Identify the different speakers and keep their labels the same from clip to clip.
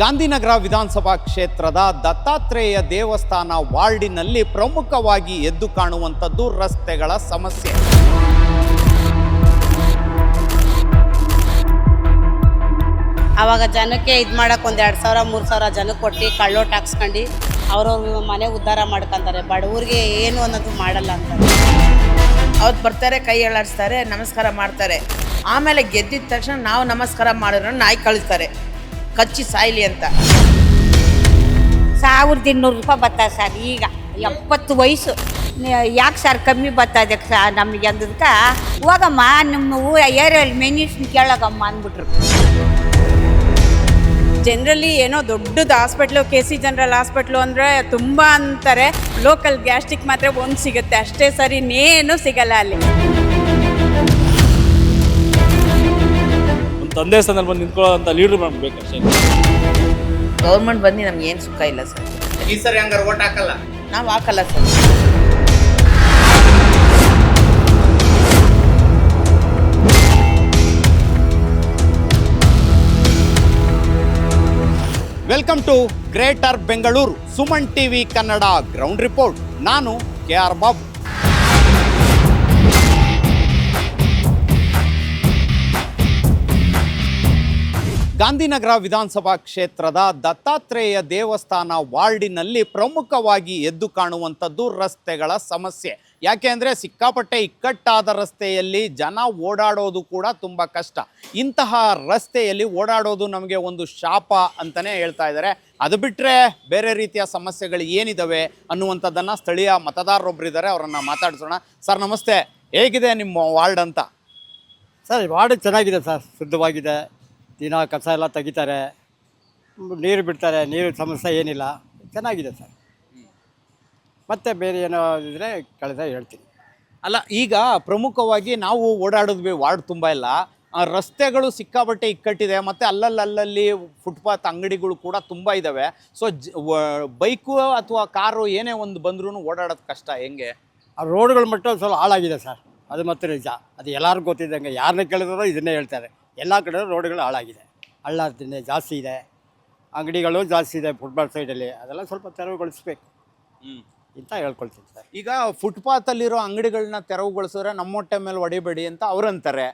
Speaker 1: ಗಾಂಧಿನಗರ ವಿಧಾನಸಭಾ ಕ್ಷೇತ್ರದ ದತ್ತಾತ್ರೇಯ ದೇವಸ್ಥಾನ ವಾರ್ಡಿನಲ್ಲಿ ಪ್ರಮುಖವಾಗಿ ಎದ್ದು ಕಾಣುವಂಥದ್ದು ರಸ್ತೆಗಳ ಸಮಸ್ಯೆ.
Speaker 2: ಆವಾಗ ಜನಕ್ಕೆ ಇದು ಮಾಡಕ್ಕೆ ಒಂದು 2,000-3,000 ಜನಕ್ಕೆ ಕೊಟ್ಟು ಕಳ್ಳೋಟ್ ಹಾಕ್ಸ್ಕೊಂಡು ಅವ್ರವ್ರ ಮನೆ ಉದ್ಧಾರ ಮಾಡ್ಕೊಂತಾರೆ. ಬಡವ್ರಿಗೆ ಏನು ಅನ್ನೋದು ಮಾಡಲ್ಲ ಅಂತಾರೆ.
Speaker 3: ಅವ್ರು ಬರ್ತಾರೆ, ಕೈ ಎಳಾಡಿಸ್ತಾರೆ, ನಮಸ್ಕಾರ ಮಾಡ್ತಾರೆ. ಆಮೇಲೆ ಗೆದ್ದಿದ ತಕ್ಷಣ ನಾವು ನಮಸ್ಕಾರ ಮಾಡಿದ್ರೆ ನಾಯಿ ಕಳಿಸ್ತಾರೆ ಕಚ್ಚಿ ಸಾಯ್ಲಿ ಅಂತ.
Speaker 4: 1,200 ರೂಪಾಯಿ ಬರ್ತದೆ ಸರ್. ಈಗ 70 ವಯಸ್ಸು, ಯಾಕೆ ಸರ್ ಕಮ್ಮಿ ಬರ್ತದೆ ಸರ್ ನಮಗೆ ಅಂದಕ್ಕೆ, ಹೋಗಮ್ಮ ನಮ್ಮ ಏರಿಯಲ್ಲಿ ಮೆನ್ಯೂಸ್ನ ಕೇಳೋಗಮ್ಮ ಅಂದ್ಬಿಟ್ರು.
Speaker 5: ಜನರಲಿ ಏನೋ ದೊಡ್ಡದು ಹಾಸ್ಪಿಟ್ಲು, KC ಜನರಲ್ ಹಾಸ್ಪಿಟ್ಲು ಅಂದರೆ ತುಂಬ ಅಂತಾರೆ. ಲೋಕಲ್ ಗ್ಯಾಸ್ಟ್ರಿಕ್ ಮಾತ್ರ ಒಂದು ಸಿಗುತ್ತೆ ಅಷ್ಟೇ ಸರ್, ಇನ್ನೇನು ಸಿಗಲ್ಲ ಅಲ್ಲಿ.
Speaker 6: ಒಂದು ತಂದೆ ಸ್ಥಾನದಲ್ಲಿ ಬಂದು ನಿಂತ್ಕೊಳ್ಳೋಂಥ ಲೀಡ್ರ್ ಮಾಡಬೇಕು ಅಷ್ಟೇ.
Speaker 3: ಗೌರ್ಮೆಂಟ್ ಬಂದು ನಮ್ಗೆ ಏನು ಸುಖ ಇಲ್ಲ ಸರ್.
Speaker 1: ಈ ಸರಿ ಹಂಗಾರೆ ಓಟ್ ಹಾಕಲ್ಲ?
Speaker 3: ನಾವು ಹಾಕಲ್ಲ sir.
Speaker 1: Welcome to greater Bengaluru Suman TV Kannada ground report. ನಾನು KR ಬಾಬು. ಗಾಂಧಿನಗರ ವಿಧಾನಸಭಾ ಕ್ಷೇತ್ರದ ದತ್ತಾತ್ರೇಯ ದೇವಸ್ಥಾನ ವಾರ್ಡಿನಲ್ಲಿ ಪ್ರಮುಖವಾಗಿ ಎದ್ದು ಕಾಣುವಂಥದ್ದು ರಸ್ತೆಗಳ ಸಮಸ್ಯೆ. ಯಾಕೆ ಅಂದರೆ ಸಿಕ್ಕಾಪಟ್ಟೆ ಇಕ್ಕಟ್ಟಾದ ರಸ್ತೆಯಲ್ಲಿ ಜನ ಓಡಾಡೋದು ಕೂಡ ತುಂಬ ಕಷ್ಟ. ಇಂತಹ ರಸ್ತೆಯಲ್ಲಿ ಓಡಾಡೋದು ನಮಗೆ ಒಂದು ಶಾಪ ಅಂತಲೇ ಹೇಳ್ತಾ ಇದ್ದಾರೆ. ಅದು ಬಿಟ್ಟರೆ ಬೇರೆ ರೀತಿಯ ಸಮಸ್ಯೆಗಳು ಏನಿದ್ದಾವೆ ಅನ್ನುವಂಥದ್ದನ್ನು ಸ್ಥಳೀಯ ಮತದಾರರೊಬ್ಬರಿದ್ದಾರೆ, ಅವರನ್ನು ಮಾತಾಡಿಸೋಣ. ಸರ್ ನಮಸ್ತೆ, ಹೇಗಿದೆ ನಿಮ್ಮ ವಾರ್ಡ್ ಅಂತ?
Speaker 7: ಸರ್ ವಾರ್ಡ್ ಚೆನ್ನಾಗಿದೆ ಸರ್, ಶುದ್ಧವಾಗಿದೆ. ದಿನ ಕಸ ಎಲ್ಲ ತೆಗಿತಾರೆ, ನೀರು ಬಿಡ್ತಾರೆ, ನೀರು ಸಮಸ್ಯೆ ಏನಿಲ್ಲ, ಚೆನ್ನಾಗಿದೆ ಸರ್. ಮತ್ತೆ ಬೇರೆ ಏನೋ ಇದ್ದರೆ ಕಳೆದ ಹೇಳ್ತೀನಿ.
Speaker 1: ಅಲ್ಲ, ಈಗ ಪ್ರಮುಖವಾಗಿ ನಾವು ಓಡಾಡಿದ್ವಿ ವಾರ್ಡ್ ತುಂಬ ಇಲ್ಲ, ರಸ್ತೆಗಳು ಸಿಕ್ಕಾಪಟ್ಟೆ ಇಕ್ಕಟ್ಟಿದೆ, ಮತ್ತು ಅಲ್ಲಲ್ಲಿ ಫುಟ್ಪಾತ್ ಅಂಗಡಿಗಳು ಕೂಡ ತುಂಬ ಇದ್ದಾವೆ. ಸೊ ಬೈಕು ಅಥವಾ ಕಾರು ಏನೇ ಒಂದು ಬಂದ್ರೂ ಓಡಾಡೋದು ಕಷ್ಟ. ಹೆಂಗೆ?
Speaker 7: ಆ ರೋಡ್ಗಳ ಮಟ್ಟ ಸ್ವಲ್ಪ ಹಾಳಾಗಿದೆ ಸರ್, ಅದು ಮತ್ತೆ ನಿಜ. ಅದು ಎಲ್ಲರಿಗೂ ಗೊತ್ತಿದ್ದಂಗೆ, ಯಾರನ್ನ ಕೇಳಿದ್ರೂ ಇದನ್ನೇ ಹೇಳ್ತಾರೆ. ಎಲ್ಲ ಕಡೆ ರೋಡ್ಗಳು ಹಾಳಾಗಿದೆ, ಹಳ್ಳಾರ್ದಿನೇ ಜಾಸ್ತಿ ಇದೆ, ಅಂಗಡಿಗಳು ಜಾಸ್ತಿ ಇದೆ ಫುಟ್ಪಾತ್ ಸೈಡಲ್ಲಿ. ಅದೆಲ್ಲ ಸ್ವಲ್ಪ ತೆರವುಗೊಳಿಸ್ಬೇಕು ಅಂತ ಹೇಳ್ಕೊಳ್ತೀನಿ ಸರ್.
Speaker 1: ಈಗ ಫುಟ್ಪಾತಲ್ಲಿರೋ ಅಂಗಡಿಗಳನ್ನ ತೆರವುಗೊಳಿಸಿದ್ರೆ ನಮ್ಮ ಹೊಟ್ಟೆ ಮೇಲೆ ಹೊಡಿಬೇಡಿ ಅಂತ ಅವರಂತಾರೆ.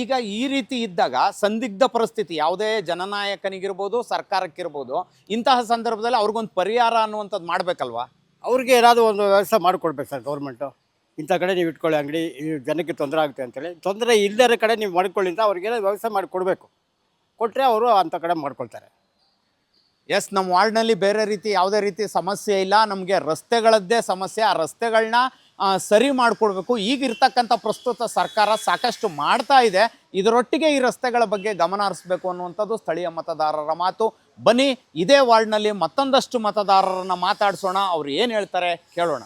Speaker 1: ಈಗ ಈ ರೀತಿ ಇದ್ದಾಗ ಸಂದಿಗ್ಧ ಪರಿಸ್ಥಿತಿ, ಯಾವುದೇ ಜನನಾಯಕನಿಗಿರ್ಬೋದು ಸರ್ಕಾರಕ್ಕಿರ್ಬೋದು, ಇಂತಹ ಸಂದರ್ಭದಲ್ಲಿ ಅವ್ರಿಗೊಂದು ಪರಿಹಾರ ಅನ್ನುವಂಥದ್ದು ಮಾಡಬೇಕಲ್ವಾ?
Speaker 7: ಅವ್ರಿಗೆ ಏನಾದರೂ ಒಂದು ವ್ಯವಸ್ಥೆ ಮಾಡಿಕೊಡ್ಬೇಕು ಸರ್ ಗೌರ್ಮೆಂಟು. ಇಂಥ ಕಡೆ ನೀವು ಇಟ್ಕೊಳ್ಳಿ ಅಂಗಡಿ, ಜನಕ್ಕೆ ತೊಂದರೆ ಆಗುತ್ತೆ ಅಂತೇಳಿ, ತೊಂದರೆ ಇಲ್ಲದ ಕಡೆ ನೀವು ಮಾಡ್ಕೊಳ್ಳಿ ಅಂತ ಅವ್ರಿಗೆಲ್ಲ ವ್ಯವಸ್ಥೆ ಮಾಡಿಕೊಡ್ಬೇಕು. ಕೊಟ್ಟರೆ ಅವರು ಅಂಥ ಕಡೆ ಮಾಡ್ಕೊಳ್ತಾರೆ.
Speaker 1: ಎಸ್, ನಮ್ಮ ವಾರ್ಡ್ನಲ್ಲಿ ಬೇರೆ ರೀತಿ ಯಾವುದೇ ರೀತಿ ಸಮಸ್ಯೆ ಇಲ್ಲ, ನಮಗೆ ರಸ್ತೆಗಳದ್ದೇ ಸಮಸ್ಯೆ. ಆ ರಸ್ತೆಗಳನ್ನ ಸರಿ ಮಾಡಿಕೊಡ್ಬೇಕು. ಈಗಿರ್ತಕ್ಕಂಥ ಪ್ರಸ್ತುತ ಸರ್ಕಾರ ಸಾಕಷ್ಟು ಮಾಡ್ತಾ ಇದೆ, ಇದರೊಟ್ಟಿಗೆ ಈ ರಸ್ತೆಗಳ ಬಗ್ಗೆ ಗಮನ ಹರಿಸಬೇಕು ಅನ್ನುವಂಥದ್ದು ಸ್ಥಳೀಯ ಮತದಾರರ ಮಾತು. ಬನ್ನಿ, ಇದೇ ವಾರ್ಡ್ನಲ್ಲಿ ಮತ್ತೊಂದಷ್ಟು ಮತದಾರರನ್ನು ಮಾತಾಡಿಸೋಣ, ಅವ್ರು ಏನು ಹೇಳ್ತಾರೆ ಕೇಳೋಣ.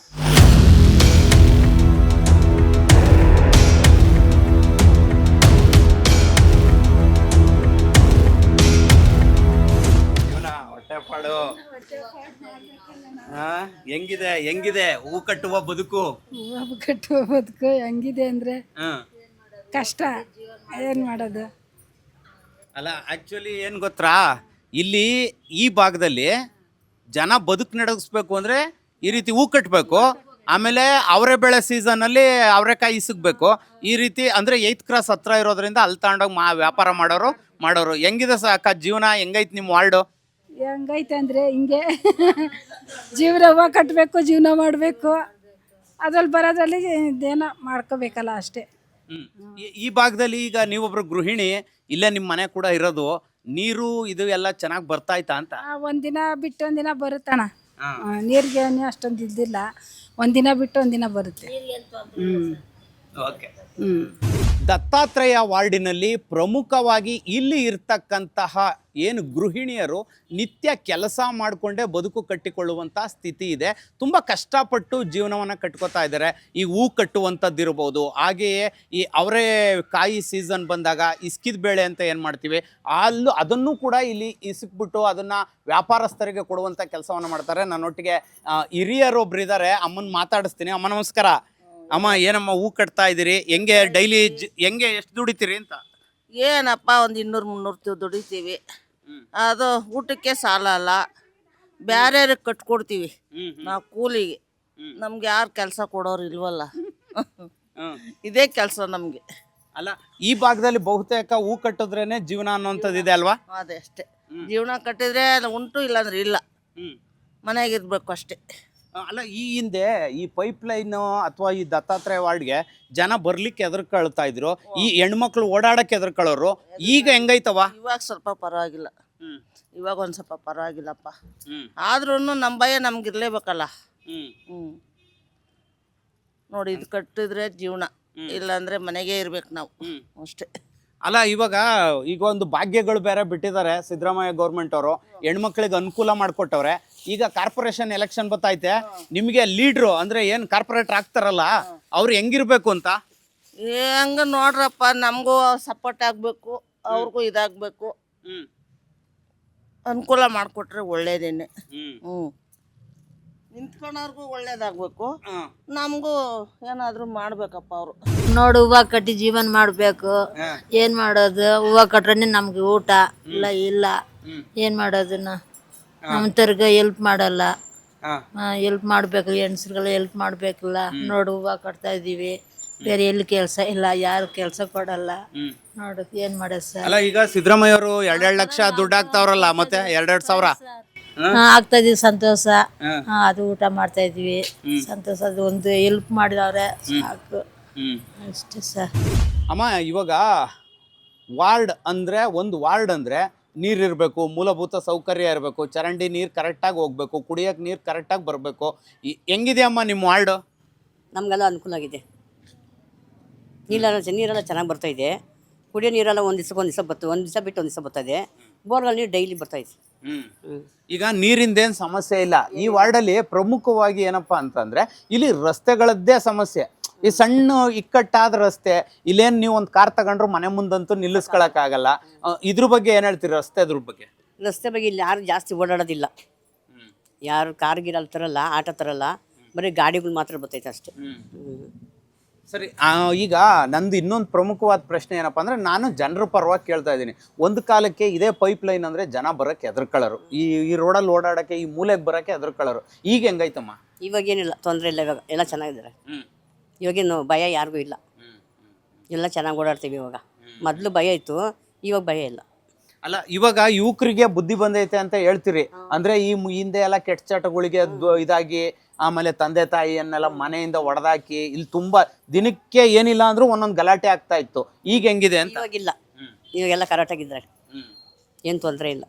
Speaker 1: ಹೆಂಗಿದೆ ಹೂ ಕಟ್ಟುವ ಬದುಕು?
Speaker 8: ಹೂವು ಕಟ್ಟುವ ಬದುಕು ಹೆಂಗಿದೆ ಅಂದರೆ ಕಷ್ಟ, ಏನು ಮಾಡೋದು?
Speaker 1: ಅಲ್ಲ, ಆ್ಯಕ್ಚುಲಿ ಏನು ಗೊತ್ತಾ, ಇಲ್ಲಿ ಈ ಭಾಗದಲ್ಲಿ ಜನ ಬದುಕು ನಡೆಸ್ಬೇಕು ಅಂದರೆ ಈ ರೀತಿ ಹೂ ಕಟ್ಟಬೇಕು. ಆಮೇಲೆ ಅವರೇ ಬೆಳೆ ಸೀಸನಲ್ಲಿ ಅವರೆಕಾಯಿ ಇಸಗಬೇಕು. ಈ ರೀತಿ ಅಂದರೆ 8th ಕ್ರಾಸ್ ಹತ್ರ ಇರೋದ್ರಿಂದ ಅಲ್ಲಿ ತಗೊಂಡೋಗಿ ವ್ಯಾಪಾರ ಮಾಡೋರು. ಹೆಂಗಿದೆ ಅಕ್ಕ ಜೀವನ? ಹೆಂಗೈತೆ ನಿಮ್ಮ ವಾರ್ಡು?
Speaker 8: ಹೆಂಗೈತೆ ಅಂದರೆ ಹಿಂಗೆ ಜೀವನ ಹೂವು ಕಟ್ಟಬೇಕು, ಜೀವನ ಮಾಡಬೇಕು, ಅದ್ರಲ್ಲಿ ಬರೋದ್ರಲ್ಲಿ ಏನೋ ಮಾಡ್ಕೋಬೇಕಲ್ಲ ಅಷ್ಟೇ.
Speaker 1: ಈ ಭಾಗದಲ್ಲಿ ಈಗ ನೀವೊಬ್ರು ಗೃಹಿಣಿ, ಇಲ್ಲೇ ನಿಮ್ಮ ಮನೆ ಕೂಡ ಇರೋದು, ನೀರು ಇದು ಎಲ್ಲ ಚೆನ್ನಾಗಿ ಬರ್ತಾಯ್ತಾ ಅಂತ?
Speaker 8: ಒಂದಿನ ಬಿಟ್ಟು ಒಂದಿನ ಬರುತ್ತಣ್ಣ. ನೀರಿಗೆ ಅಷ್ಟೊಂದು ಇದ್ದಿಲ್ಲ, ಒಂದಿನ ಬಿಟ್ಟು ಒಂದಿನ ಬರುತ್ತೆ.
Speaker 1: ಓಕೆ. ದತ್ತಾತ್ರೇಯ ವಾರ್ಡಿನಲ್ಲಿ ಪ್ರಮುಖವಾಗಿ ಇಲ್ಲಿ ಇರ್ತಕ್ಕಂತಹ ಏನು ಗೃಹಿಣಿಯರು ನಿತ್ಯ ಕೆಲಸ ಮಾಡಿಕೊಂಡೇ ಬದುಕು ಕಟ್ಟಿಕೊಳ್ಳುವಂಥ ಸ್ಥಿತಿ ಇದೆ. ತುಂಬ ಕಷ್ಟಪಟ್ಟು ಜೀವನವನ್ನು ಕಟ್ಕೋತಾ ಇದ್ದಾರೆ. ಈ ಹೂ ಕಟ್ಟುವಂಥದ್ದಿರ್ಬೋದು, ಹಾಗೆಯೇ ಈ ಅವರೇ ಕಾಯಿ ಸೀಸನ್ ಬಂದಾಗ ಇಸ್ಕಿದ ಬೇಳೆ ಅಂತ ಏನು ಮಾಡ್ತೀವಿ, ಅದನ್ನು ಕೂಡ ಇಲ್ಲಿ ಇಸ್ಕ್ಬಿಟ್ಟು ಅದನ್ನು ವ್ಯಾಪಾರಸ್ಥರಿಗೆ ಕೊಡುವಂಥ ಕೆಲಸವನ್ನು ಮಾಡ್ತಾರೆ. ನನ್ನೊಟ್ಟಿಗೆ ಹಿರಿಯರೊಬ್ರು ಇದ್ದಾರೆ, ಅಮ್ಮನ ಮಾತಾಡಿಸ್ತೀನಿ. ಅಮ್ಮ ನಮಸ್ಕಾರ. ಅಮ್ಮ, ಏನಮ್ಮ ಹೂ ಕಟ್ತಾ ಇದ್ದೀರಿ? ಹೆಂಗೆ ಡೈಲಿ ಹೆಂಗೆ ಎಷ್ಟು ದುಡಿತೀರಿ ಅಂತ?
Speaker 3: ಏನಪ್ಪ, ಒಂದು 200-300 ದುಡಿತೀವಿ. ಅದು ಊಟಕ್ಕೆ ಸಾಲಲ್ಲ, ಬೇರೆ ಕಟ್ಕೊಡ್ತೀವಿ ನಾವು ಕೂಲಿಗೆ. ನಮ್ಗೆ ಯಾರು ಕೆಲಸ ಕೊಡೋರು ಇಲ್ವಲ್ಲ. ಇದೇ ಕೆಲಸ ನಮಗೆ.
Speaker 1: ಅಲ್ಲ, ಈ ಭಾಗದಲ್ಲಿ ಬಹುತೇಕ ಹೂ ಕಟ್ಟಿದ್ರೇನೆ ಜೀವನ ಅನ್ನೋಂಥದ್ದು ಇದೆ ಅಲ್ವಾ?
Speaker 3: ಅದೇ ಅಷ್ಟೇ, ಜೀವನ ಕಟ್ಟಿದ್ರೆ ಉಂಟು, ಇಲ್ಲಾಂದ್ರೆ ಇಲ್ಲ, ಮನೆಯಾಗಿರ್ಬೇಕು ಅಷ್ಟೇ.
Speaker 1: ಅಲ್ಲ, ಈ ಹಿಂದೆ ಈ ಪೈಪ್ ಲೈನ್ ಅಥವಾ ಈ ದತ್ತಾತ್ರೇಯ ವಾರ್ಡ್ಗೆ ಜನ ಬರ್ಲಿಕ್ಕೆ ಎದುರ್ಕೊಳ್ತಾ ಇದ್ರು, ಈ ಹೆಣ್ಮಕ್ಳು ಓಡಾಡಕ್ಕೆ ಎದುರ್ಕೊಳ್ಳೋರು. ಈಗ ಹೆಂಗೈತವ?
Speaker 3: ಇವಾಗ ಸ್ವಲ್ಪ ಪರವಾಗಿಲ್ಲ, ಇವಾಗ ಒಂದು ಸ್ವಲ್ಪ ಪರವಾಗಿಲ್ಲಪ್ಪ. ಆದ್ರೂ ನಮ್ಮ ಭಯ ನಮ್ಗೆ ಇರ್ಲೇಬೇಕಲ್ಲ. ನೋಡಿ, ಇದು ಕಟ್ಟಿದ್ರೆ ಜೀವನ, ಇಲ್ಲಾಂದ್ರೆ ಮನೆಗೆ ಇರ್ಬೇಕು ನಾವು ಅಷ್ಟೇ.
Speaker 1: ಅಲ್ಲ, ಈಗ ಒಂದು ಭಾಗ್ಯಗಳು ಬೇರೆ ಬಿಟ್ಟಿದ್ದಾರೆ ಸಿದ್ದರಾಮಯ್ಯ ಗೌರ್ಮೆಂಟ್ ಅವರು, ಹೆಣ್ಮಕ್ಳಿಗೆ ಅನುಕೂಲ ಮಾಡಿಕೊಟ್ಟವ್ರೆ. ಈಗ ಕಾರ್ಪೊರೇಷನ್ ಎಲೆಕ್ಷನ್ ಬತ್ತೈತೆ, ನಿಮಗೆ ಲೀಡ್ರು ಅಂದ್ರೆ ಏನು ಕಾರ್ಪೊರೇಟರ್ ಆಗ್ತಾರಲ್ಲ, ಅವ್ರು ಹೆಂಗಿರ್ಬೇಕು ಅಂತ?
Speaker 3: ಹಂಗ ನೋಡ್ರಪ್ಪ, ನಮಗೂ ಸಪೋರ್ಟ್ ಆಗಬೇಕು, ಅವ್ರಿಗೂ ಇದಾಗಬೇಕು, ಅನುಕೂಲ ಮಾಡಿಕೊಟ್ರೆ ಒಳ್ಳೇದೇನೆ. ನಿಂತ್ಕೊಳ್ಳೋರ್ಗೂ ಒಳ್ಳೇದಾಗಬೇಕು, ನಮಗೂ ಏನಾದರೂ ಮಾಡ್ಬೇಕಪ್ಪ ಅವರು.
Speaker 9: ನೋಡು, ಹೂವು ಕಟ್ಟಿ ಜೀವನ ಮಾಡಬೇಕು. ಏನು ಮಾಡೋದು? ಹೂವು ಕಟ್ರೆ ನಮ್ಗೆ ಊಟ ಇಲ್ಲ. ಏನು ಮಾಡೋದನ್ನ? ನಮ್ಮಂತರ್ಗೆ ಹೆಲ್ಪ್ ಮಾಡಲ್ಲ. ಹೆಲ್ಪ್ ಮಾಡಬೇಕು, ಹೆಣ್ಸ್ರಿಗೆಲ್ಲ ಹೆಲ್ಪ್ ಮಾಡಬೇಕಲ್ಲ. ನೋಡು, ಹೂವು ಕಟ್ತಾ ಇದ್ದೀವಿ, ಬೇರೆ ಎಲ್ಲಿ ಕೆಲಸ ಇಲ್ಲ, ಯಾರು ಕೆಲಸ ಕೊಡಲ್ಲ. ನೋಡು, ಏನು ಮಾಡೋದು ಸರ್?
Speaker 1: ಅಲ್ಲ, ಈಗ ಸಿದ್ದರಾಮಯ್ಯ ಅವರು 2 ಲಕ್ಷ ದುಡ್ಡು ಹಾಕ್ತಾವ್ರಲ್ಲ, ಮತ್ತೆ 2 ಸಾವಿರ
Speaker 9: ಆಗ್ತಾ ಇದೀವಿ, ಸಂತೋಷ. ಅದು ಊಟ ಮಾಡ್ತಾ ಇದೀವಿ, ಸಂತೋಷ. ಅದು ಒಂದು ಹೆಲ್ಪ್ ಮಾಡಿದವ್ರೆ, ಸಾಕು ಅಷ್ಟೇ ಸರ್.
Speaker 1: ಅಮ್ಮ, ಇವಾಗ ವಾರ್ಡ್ ಅಂದ್ರೆ, ಒಂದು ವಾರ್ಡ್ ಅಂದ್ರೆ ನೀರಿರಬೇಕು, ಮೂಲಭೂತ ಸೌಕರ್ಯ ಇರಬೇಕು, ಚರಂಡಿ ನೀರು ಕರೆಕ್ಟಾಗಿ ಹೋಗ್ಬೇಕು, ಕುಡಿಯೋಕೆ ನೀರು ಕರೆಕ್ಟಾಗಿ ಬರಬೇಕು. ಹೆಂಗಿದೆ ಅಮ್ಮ ನಿಮ್ಮ ವಾರ್ಡ್?
Speaker 2: ನಮಗೆಲ್ಲ ಅನುಕೂಲ ಆಗಿದೆ. ನೀರೆಲ್ಲ ಚೆನ್ನಾಗಿ ಬರ್ತಾ ಇದೆ. ಕುಡಿಯೋ ನೀರೆಲ್ಲ ಒಂದು ದಿವಸ ಬರ್ತದೆ, ಒಂದು ದಿವಸ ಬಿಟ್ಟು ಒಂದು ದಿವಸ ಬರ್ತದೆ. ಬೋರ್ವೆಲ್ ನೀರು ಡೈಲಿ ಬರ್ತಾ ಇದೆ.
Speaker 1: ಈಗ ನೀರಿಂದೇನು ಸಮಸ್ಯೆ ಇಲ್ಲ ಈ ವಾರ್ಡಲ್ಲಿ. ಪ್ರಮುಖವಾಗಿ ಏನಪ್ಪಾ ಅಂತಂದ್ರೆ, ಇಲ್ಲಿ ರಸ್ತೆಗಳದ್ದೇ ಸಮಸ್ಯೆ. ಈ ಸಣ್ಣ ಇಕ್ಕಟ್ಟಾದ ರಸ್ತೆ, ಇಲ್ಲೇನು ನೀವು ಒಂದು ಕಾರ್ ತಗೊಂಡ್ರು ಮನೆ ಮುಂದಂತೂ ನಿಲ್ಲಿಸ್ಕೊಳಕ್ಕಾಗಲ್ಲ. ಇದ್ರ ಬಗ್ಗೆ ಏನು ಹೇಳ್ತೀರಿ? ರಸ್ತೆ ಬಗ್ಗೆ
Speaker 2: ಇಲ್ಲಿ ಯಾರು ಜಾಸ್ತಿ ಓಡಾಡೋದಿಲ್ಲ. ಯಾರು ಕಾರ್ ಗಿರಲ್ಲಿ ತರಲ್ಲ, ಆಟೋ ತರಲ್ಲ, ಬರೀ ಗಾಡಿಗಳು ಮಾತ್ರ ಬರ್ತೈತೆ ಅಷ್ಟೇ.
Speaker 1: ಸರಿ, ಈಗ ನಂದು ಇನ್ನೊಂದು ಪ್ರಮುಖವಾದ ಪ್ರಶ್ನೆ ಏನಪ್ಪಾ ಅಂದ್ರೆ, ನಾನು ಜನರ ಪರವಾಗಿ ಕೇಳ್ತಾ ಇದ್ದೀನಿ. ಒಂದು ಕಾಲಕ್ಕೆ ಇದೇ ಪೈಪ್ ಲೈನ್ ಅಂದ್ರೆ ಜನ ಬರೋಕ್ಕೆ ಎದುರ್ಕೊಳ್ಳೋರು, ಈ ರೋಡಲ್ಲಿ ಓಡಾಡಕ್ಕೆ, ಈ ಮೂಲೆಗೆ ಬರೋಕ್ಕೆ ಎದುರ್ಕೊಳ್ಳೋರು. ಈಗ ಹೆಂಗೈತಮ್ಮ?
Speaker 2: ಇವಾಗೇನಿಲ್ಲ, ತೊಂದರೆ ಇಲ್ಲ. ಇವಾಗ ಎಲ್ಲ ಚೆನ್ನಾಗಿದ್ದಾರೆ. ಇವಾಗೇನು ಭಯ ಯಾರಿಗೂ ಇಲ್ಲ, ಎಲ್ಲ ಚೆನ್ನಾಗಿ ಓಡಾಡ್ತೀವಿ. ಇವಾಗ ಮೊದಲು ಭಯ ಇತ್ತು, ಇವಾಗ ಭಯ ಇಲ್ಲ.
Speaker 1: ಅಲ್ಲ, ಇವಾಗ ಯುವಕರಿಗೆ ಬುದ್ಧಿ ಬಂದೈತೆ ಅಂತ ಹೇಳ್ತೀರಿ. ಅಂದ್ರೆ ಈ ಹಿಂದೆ ಎಲ್ಲ ಕೆಟ್ಟ ಚಟಗಳಿಗೆ ಇದಾಗಿ, ಆಮೇಲೆ ತಂದೆ ತಾಯಿಯನ್ನೆಲ್ಲ ಮನೆಯಿಂದ ಹೊಡೆದಾಕಿ, ಇಲ್ಲಿ ತುಂಬಾ ದಿನಕ್ಕೆ ಏನಿಲ್ಲ ಅಂದ್ರೂ ಒಂದೊಂದು ಗಲಾಟೆ ಆಗ್ತಾ ಇತ್ತು. ಈಗ ಹೆಂಗಿದೆ ಅಂತ?
Speaker 2: ಇವಾಗಿಲ್ಲ, ಇವಾಗೆಲ್ಲ ಕರೆಕ್ಟಾಗಿದ್ದಾರೆ, ಏನು ತೊಂದರೆ ಇಲ್ಲ.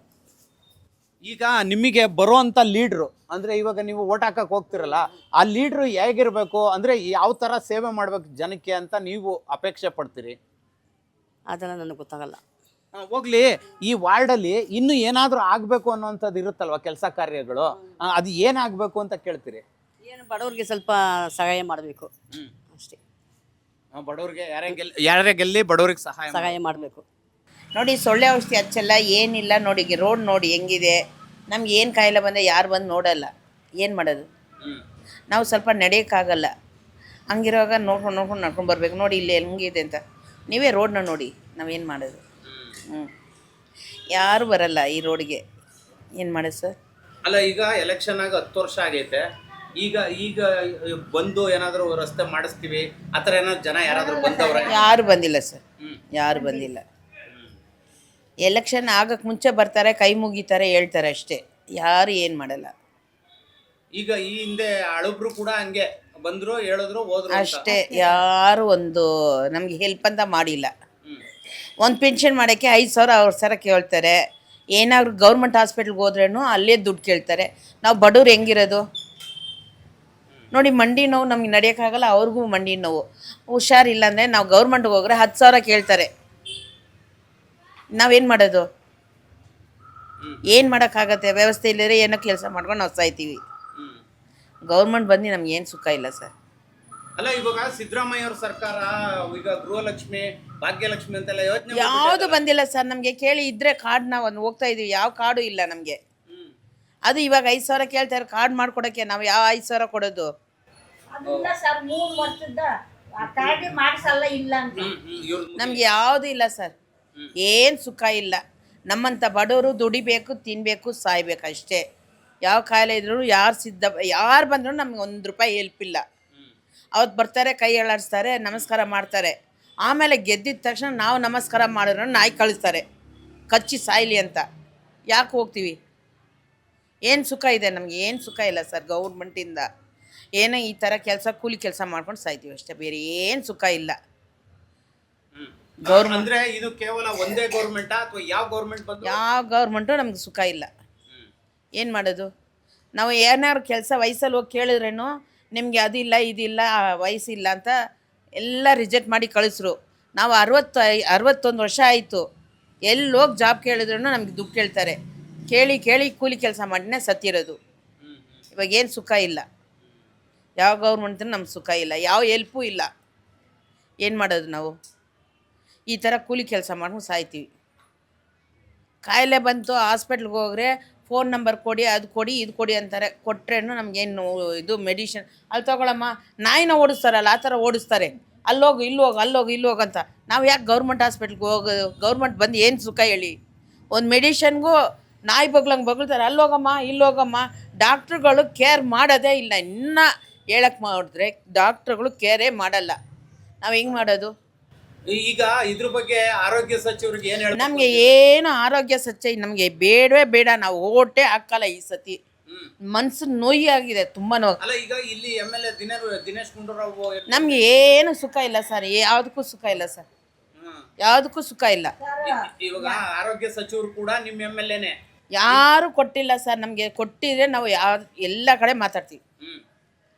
Speaker 1: ಈಗ ನಿಮಗೆ ಬರುವಂತ ಲೀಡ್ರು ಅಂದ್ರೆ, ಇವಾಗ ನೀವು ಓಟ್ ಹಾಕಕ್ ಹೋಗ್ತಿರಲ್ಲ, ಆ ಲೀಡ್ರು ಹೇಗಿರ್ಬೇಕು ಅಂದ್ರೆ, ಯಾವ ತರ ಸೇವೆ ಮಾಡ್ಬೇಕು ಜನಕ್ಕೆ ಅಂತ ನೀವು ಅಪೇಕ್ಷೆ ಪಡ್ತೀರಿ?
Speaker 2: ಅದೆಲ್ಲ ನನಗೆ ಗೊತ್ತಾಗಲ್ಲ.
Speaker 1: ಹೋಗ್ಲಿ, ಈ ವಾರ್ಡಲ್ಲಿ ಇನ್ನು ಏನಾದ್ರೂ ಆಗ್ಬೇಕು ಅನ್ನೋಂಥದ್ದು ಇರುತ್ತಲ್ವ, ಕೆಲಸ ಕಾರ್ಯಗಳು, ಅದು ಏನಾಗಬೇಕು ಅಂತ ಕೇಳ್ತೀರಿ?
Speaker 2: ಏನು ಬಡವ್ರಿಗೆ ಸ್ವಲ್ಪ ಸಹಾಯ ಮಾಡಬೇಕು ಅಷ್ಟೇ.
Speaker 1: ಬಡವ್ರಿಗೆ ಯಾರೇ ಗೆಲ್ಲಿ ಬಡವ್ರಿಗೆ ಸಹಾಯ
Speaker 2: ಮಾಡಬೇಕು.
Speaker 3: ನೋಡಿ, ಸೊಳ್ಳೆ ಔಷಧಿ ಹಚ್ಚಲ್ಲ, ಏನಿಲ್ಲ. ನೋಡಿ, ರೋಡ್ ನೋಡಿ ಹೆಂಗಿದೆ. ನಮ್ಗೆ ಏನು ಕಾಯಿಲೆ ಬಂದರೆ ಯಾರು ಬಂದು ನೋಡಲ್ಲ. ಏನು ಮಾಡೋದು? ನಾವು ಸ್ವಲ್ಪ ನಡೆಯೋಕ್ಕಾಗಲ್ಲ. ಹಂಗಿರುವಾಗ ನೋಡ್ಕೊಂಡು ನಡ್ಕೊಂಡು ಬರ್ಬೇಕು. ನೋಡಿ ಇಲ್ಲಿ ಹೆಂಗಿದೆ ಅಂತ. ನೀವೇ ರೋಡ್ನ ನೋಡಿ, ನಾವೇನು ಮಾಡೋದು? ಯಾರು ಬರಲ್ಲ ಈ ರೋಡ್ಗೆ. ಏನು ಮಾಡೋದು ಸರ್?
Speaker 1: ಅಲ್ಲ, ಈಗ ಎಲೆಕ್ಷನ್ ಆಗಿ 10 ವರ್ಷ ಆಗೈತೆ. ಈಗ ಬಂದು ಏನಾದರೂ ರಸ್ತೆ ಮಾಡಿಸ್ತೀವಿ ಆ ಥರ ಏನಾದ್ರು ಜನ ಯಾರಾದರೂ ಬಂದವ್ರ?
Speaker 3: ಯಾರು ಬಂದಿಲ್ಲ ಸರ್, ಯಾರು ಬಂದಿಲ್ಲ. ಎಲೆಕ್ಷನ್ ಆಗಕ್ಕೆ ಮುಂಚೆ ಬರ್ತಾರೆ, ಕೈ ಮುಗಿತಾರೆ, ಹೇಳ್ತಾರೆ ಅಷ್ಟೇ. ಯಾರು ಏನು ಮಾಡಲ್ಲ.
Speaker 1: ಈಗ ಈ ಹಿಂದೆ ಹಳಬ್ರು ಕೂಡ ಹಂಗೆ ಬಂದ್ರು, ಹೇಳಿದ್ರು, ಹೋದ್ರು
Speaker 3: ಅಷ್ಟೇ. ಯಾರು ಒಂದು ನಮಗೆ ಹೆಲ್ಪ್ ಅಂತ ಮಾಡಿಲ್ಲ. ಒಂದು ಪೆನ್ಷನ್ ಮಾಡೋಕ್ಕೆ 5,000 6,000 ಕೇಳ್ತಾರೆ. ಏನಾದ್ರು ಗೌರ್ಮೆಂಟ್ ಹಾಸ್ಪಿಟ್ಲ್ಗೆ ಹೋದ್ರೇನು ಅಲ್ಲೇ ದುಡ್ಡು ಕೇಳ್ತಾರೆ. ನಾವು ಬಡವ್ರು ಹೆಂಗಿರೋದು ನೋಡಿ. ಮಂಡಿ ನೋವು ನಮ್ಗೆ ನಡೆಯೋಕ್ಕಾಗಲ್ಲ, ಅವ್ರಿಗೂ ಮಂಡಿ ನೋವು. ಹುಷಾರಿಲ್ಲ ಅಂದರೆ ನಾವು ಗೌರ್ಮೆಂಟ್ಗೆ ಹೋಗ್ರೆ 10,000 ಕೇಳ್ತಾರೆ. ನಾವೇನು ಮಾಡೋದು? ಏನು ಮಾಡೋಕ್ಕಾಗತ್ತೆ? ವ್ಯವಸ್ಥೆ ಇಲ್ಲದ್ರೆ ಏನೋ ಕೆಲಸ ಮಾಡ್ಕೊಂಡು ನಾವು ಸಾಯ್ತೀವಿ. ಗೌರ್ಮೆಂಟ್ ಬಂದು ನಮ್ಗೆ ಏನು ಸುಖ ಇಲ್ಲ ಸರ್.
Speaker 1: ಅಲ್ಲ, ಇವಾಗ ಸಿದ್ದರಾಮಯ್ಯ ಅವ್ರ ಸರ್ಕಾರ ಈಗ ಗೃಹಲಕ್ಷ್ಮಿ, ಭಾಗ್ಯಲಕ್ಷ್ಮಿ ಅಂತೆಲ್ಲ ಯೋಜನೆ
Speaker 3: ಯಾವುದು ಬಂದಿಲ್ಲ ಸರ್ ನಮಗೆ. ಕೇಳಿ ಇದ್ರೆ ಕಾರ್ಡ್ ನಾವು ಒಂದು ಹೋಗ್ತಾ ಇದೀವಿ, ಯಾವ ಕಾರ್ಡು ಇಲ್ಲ ನಮಗೆ. ಅದು ಇವಾಗ 5,000 ಕೇಳ್ತಾರೆ ಕಾರ್ಡ್ ಮಾಡ್ಕೊಡೋಕ್ಕೆ. ನಾವು ಯಾವ 5,000 ಕೊಡೋದು? ನಮ್ಗೆ ಯಾವುದು ಇಲ್ಲ ಸರ್, ಏನು ಸುಖ ಇಲ್ಲ. ನಮ್ಮಂಥ ಬಡವರು ದುಡಿಬೇಕು, ತಿನ್ನಬೇಕು, ಸಾಯ್ಬೇಕು ಅಷ್ಟೇ. ಯಾವ ಕಾಯಿಲೆ ಇದ್ರೂ ಯಾರು ಬಂದರೂ ನಮ್ಗೆ ₹1 ಹೆಲ್ಪ್ ಇಲ್ಲ. ಅವತ್ತು ಬರ್ತಾರೆ, ಕೈ ಅಲ್ಲಾಡಿಸ್ತಾರೆ, ನಮಸ್ಕಾರ ಮಾಡ್ತಾರೆ. ಆಮೇಲೆ ಗೆದ್ದಿದ ತಕ್ಷಣ ನಾವು ನಮಸ್ಕಾರ ಮಾಡಿದ್ರು ನಾಯಿ ಕಳಿಸ್ತಾರೆ ಕಚ್ಚಿ ಸಾಯ್ಲಿ ಅಂತ. ಯಾಕೆ ಹೋಗ್ತೀವಿ? ಏನು ಸುಖ ಇದೆ ನಮಗೆ? ಏನು ಸುಖ ಇಲ್ಲ ಸರ್ ಗೌರ್ಮೆಂಟಿಂದ. ಏನೋ ಈ ಥರ ಕೆಲಸ, ಕೂಲಿ ಕೆಲಸ ಮಾಡ್ಕೊಂಡು ಸಾಯ್ತೀವಿ ಅಷ್ಟೇ, ಬೇರೆ ಏನು ಸುಖ ಇಲ್ಲ.
Speaker 1: ಅಂದ್ರೆ ಇದು ಕೇವಲ ಒಂದೇ ಗೌರ್ಮೆಂಟಾ ಅಥವಾ ಯಾವ ಗೌರ್ಮೆಂಟ್ ಬಂದು?
Speaker 3: ಯಾವ ಗೌರ್ಮೆಂಟು ನಮ್ಗೆ ಸುಖ ಇಲ್ಲ. ಏನು ಮಾಡೋದು? ನಾವು ಏನಾದ್ರು ಕೆಲಸ ವಯಸ್ಸಲ್ಲಿ ಹೋಗಿ ಕೇಳಿದ್ರೇನು ನಿಮಗೆ ಅದಿಲ್ಲ, ಇದಿಲ್ಲ, ವಯಸ್ಸಿಲ್ಲ ಅಂತ ಎಲ್ಲ ರಿಜೆಕ್ಟ್ ಮಾಡಿ ಕಳಿಸ್ರು. ನಾವು 61 ವರ್ಷ ಆಯಿತು, ಎಲ್ಲಿ ಹೋಗಿ ಜಾಬ್ ಕೇಳಿದ್ರೂ ನಮ್ಗೆ ದುಡ್ಡು ಕೇಳ್ತಾರೆ. ಕೇಳಿ ಕೂಲಿ ಕೆಲಸ ಮಾಡಿನೇ ಸತ್ತಿರೋದು. ಇವಾಗ ಏನು ಸುಖ ಇಲ್ಲ. ಯಾವ ಗೌರ್ಮೆಂಟ್ ನಮ್ಗೆ ಸುಖ ಇಲ್ಲ, ಯಾವ ಹೆಲ್ಪು ಇಲ್ಲ. ಏನು ಮಾಡೋದು ನಾವು? ಈ ಥರ ಕೂಲಿ ಕೆಲಸ ಮಾಡ್ಕೊಂಡು ಸಾಯ್ತೀವಿ. ಕಾಯಿಲೆ ಬಂತು ಹಾಸ್ಪಿಟ್ಲ್ಗೆ ಹೋಗ್ರೆ ಫೋನ್ ನಂಬರ್ ಕೊಡಿ, ಅದು ಕೊಡಿ, ಇದು ಕೊಡಿ ಅಂತಾರೆ. ಕೊಟ್ರೇನು ನಮಗೇನು ಇದು ಮೆಡಿಷನ್ ಅಲ್ಲಿ ತೊಗೊಳಮ್ಮ, ನಾಯಿನ ಓಡಿಸ್ತಾರಲ್ಲ ಆ ಥರ ಓಡಿಸ್ತಾರೆ. ಅಲ್ಲೋಗು ಇಲ್ಲೋಗು ಅಂತ. ನಾವು ಯಾಕೆ ಗೌರ್ಮೆಂಟ್ ಹಾಸ್ಪಿಟ್ಲ್ಗೆ ಹೋಗೋದು? ಗೌರ್ಮೆಂಟ್ ಬಂದು ಏನು ಸುಖ ಹೇಳಿ? ಒಂದು ಮೆಡಿಷನ್ಗೂ ನಾಯಿ ಬಗ್ಳಂಗೆ ಅಲ್ಲೋಗಮ್ಮ ಇಲ್ಲೋಗಮ್ಮ. ಡಾಕ್ಟ್ರುಗಳು ಕೇರ್ ಮಾಡೋದೇ ಇಲ್ಲ. ಇನ್ನೂ ಹೇಳಕ್ಕೆ ಮಾಡಿದ್ರೆ ಡಾಕ್ಟ್ರುಗಳು ಕೇರೇ ಮಾಡಲ್ಲ. ನಾವು ಹೆಂಗೆ ಮಾಡೋದು?
Speaker 1: ಈಗ ಇದ್ರ ಬಗ್ಗೆ ಆರೋಗ್ಯ ಸಚಿವರಿಗೆ ಏನು ಹೇಳಿ?
Speaker 3: ನಮಗೆ ಏನು ಆರೋಗ್ಯ ನಮಗೆ ಬೇಡವೇ ಬೇಡ. ನಾವು ಓಟೇ ಹಾಕಲ್ಲ ಈ ಸತಿ. ಮನ್ಸು ನೋಯಾಗಿದೆ, ತುಂಬ ನೋವು.
Speaker 1: ಅಲ್ಲ, ಈಗ ಇಲ್ಲಿ MLA ದಿನೇಶ್ ಗುಂಡೂರಾವ್
Speaker 3: ನಮ್ಗೆ ಏನು ಸುಖ ಇಲ್ಲ ಸರ್, ಯಾವುದಕ್ಕೂ ಸುಖ ಇಲ್ಲ ಸರ್, ಯಾವುದಕ್ಕೂ ಸುಖ ಇಲ್ಲ.
Speaker 1: ಇವಾಗ ಆರೋಗ್ಯ ಸಚಿವರು ಕೂಡ ನಿಮ್ಮ MLAನೇ?
Speaker 3: ಯಾರು ಕೊಟ್ಟಿಲ್ಲ ಸರ್. ನಮಗೆ ಕೊಟ್ಟಿದ್ರೆ ನಾವು ಎಲ್ಲ ಕಡೆ ಮಾತಾಡ್ತೀವಿ.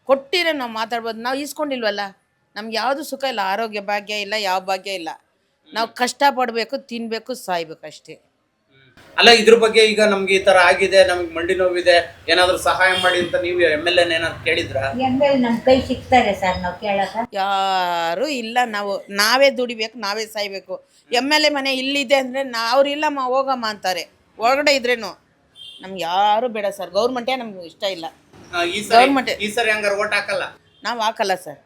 Speaker 3: ಕೊಟ್ಟಿದ್ರೆ ನಾವು ಮಾತಾಡ್ಬೋದು. ನಾವು ಇಸ್ಕೊಂಡಿಲ್ವಲ್ಲ. ನಮ್ಗೆ ಯಾವುದು ಸುಖ ಇಲ್ಲ, ಆರೋಗ್ಯ ಭಾಗ್ಯ ಇಲ್ಲ, ಯಾವ ಭಾಗ್ಯ ಇಲ್ಲ. ನಾವು ಕಷ್ಟಪಡಬೇಕು, ತಿನ್ನಬೇಕು, ಸಾಯ್ಬೇಕು ಅಷ್ಟೇ.
Speaker 1: ಅಲ್ಲ, ಇದ್ರ ಬಗ್ಗೆ ಈಗ ನಮ್ಗೆ ಈ ತರ ಆಗಿದೆ, ನಮ್ಗೆ ಮಂಡಿ ನೋವಿದೆ, ಏನಾದ್ರು ಸಹಾಯ ಮಾಡಿ ಅಂತ ನೀವು MLA ಏನಾದ್ರು ಕೇಳಿದ್ರ?
Speaker 4: ನಮ್ಮ ಕೈ ಸಿಗ್ತಾರೆ ಸರ್, ನಾವು ಕೇಳಕ
Speaker 3: ಯಾರು ಇಲ್ಲ. ನಾವೇ ದುಡಿಬೇಕು, ನಾವೇ ಸಾಯ್ಬೇಕು. MLA ಮನೆ ಇಲ್ಲಿದೆ ಅಂದರೆ ಅವ್ರು ಇಲ್ಲಮ್ಮ ಹೋಗಮ್ಮ ಅಂತಾರೆ. ಒಳಗಡೆ ಇದ್ರೇನು ನಮ್ಗೆ ಯಾರು ಬೇಡ ಸರ್. ಗೌರ್ಮೆಂಟೇ ನಮ್ಗೆ ಇಷ್ಟ ಇಲ್ಲ. ಗೌರ್ಮೆಂಟ್
Speaker 1: ಈ ಸರಿ ಹಂಗಾರೆ ಓಟ್ ಹಾಕಲ್ಲ?
Speaker 3: ನಾವು ಹಾಕಲ್ಲ ಸರ್.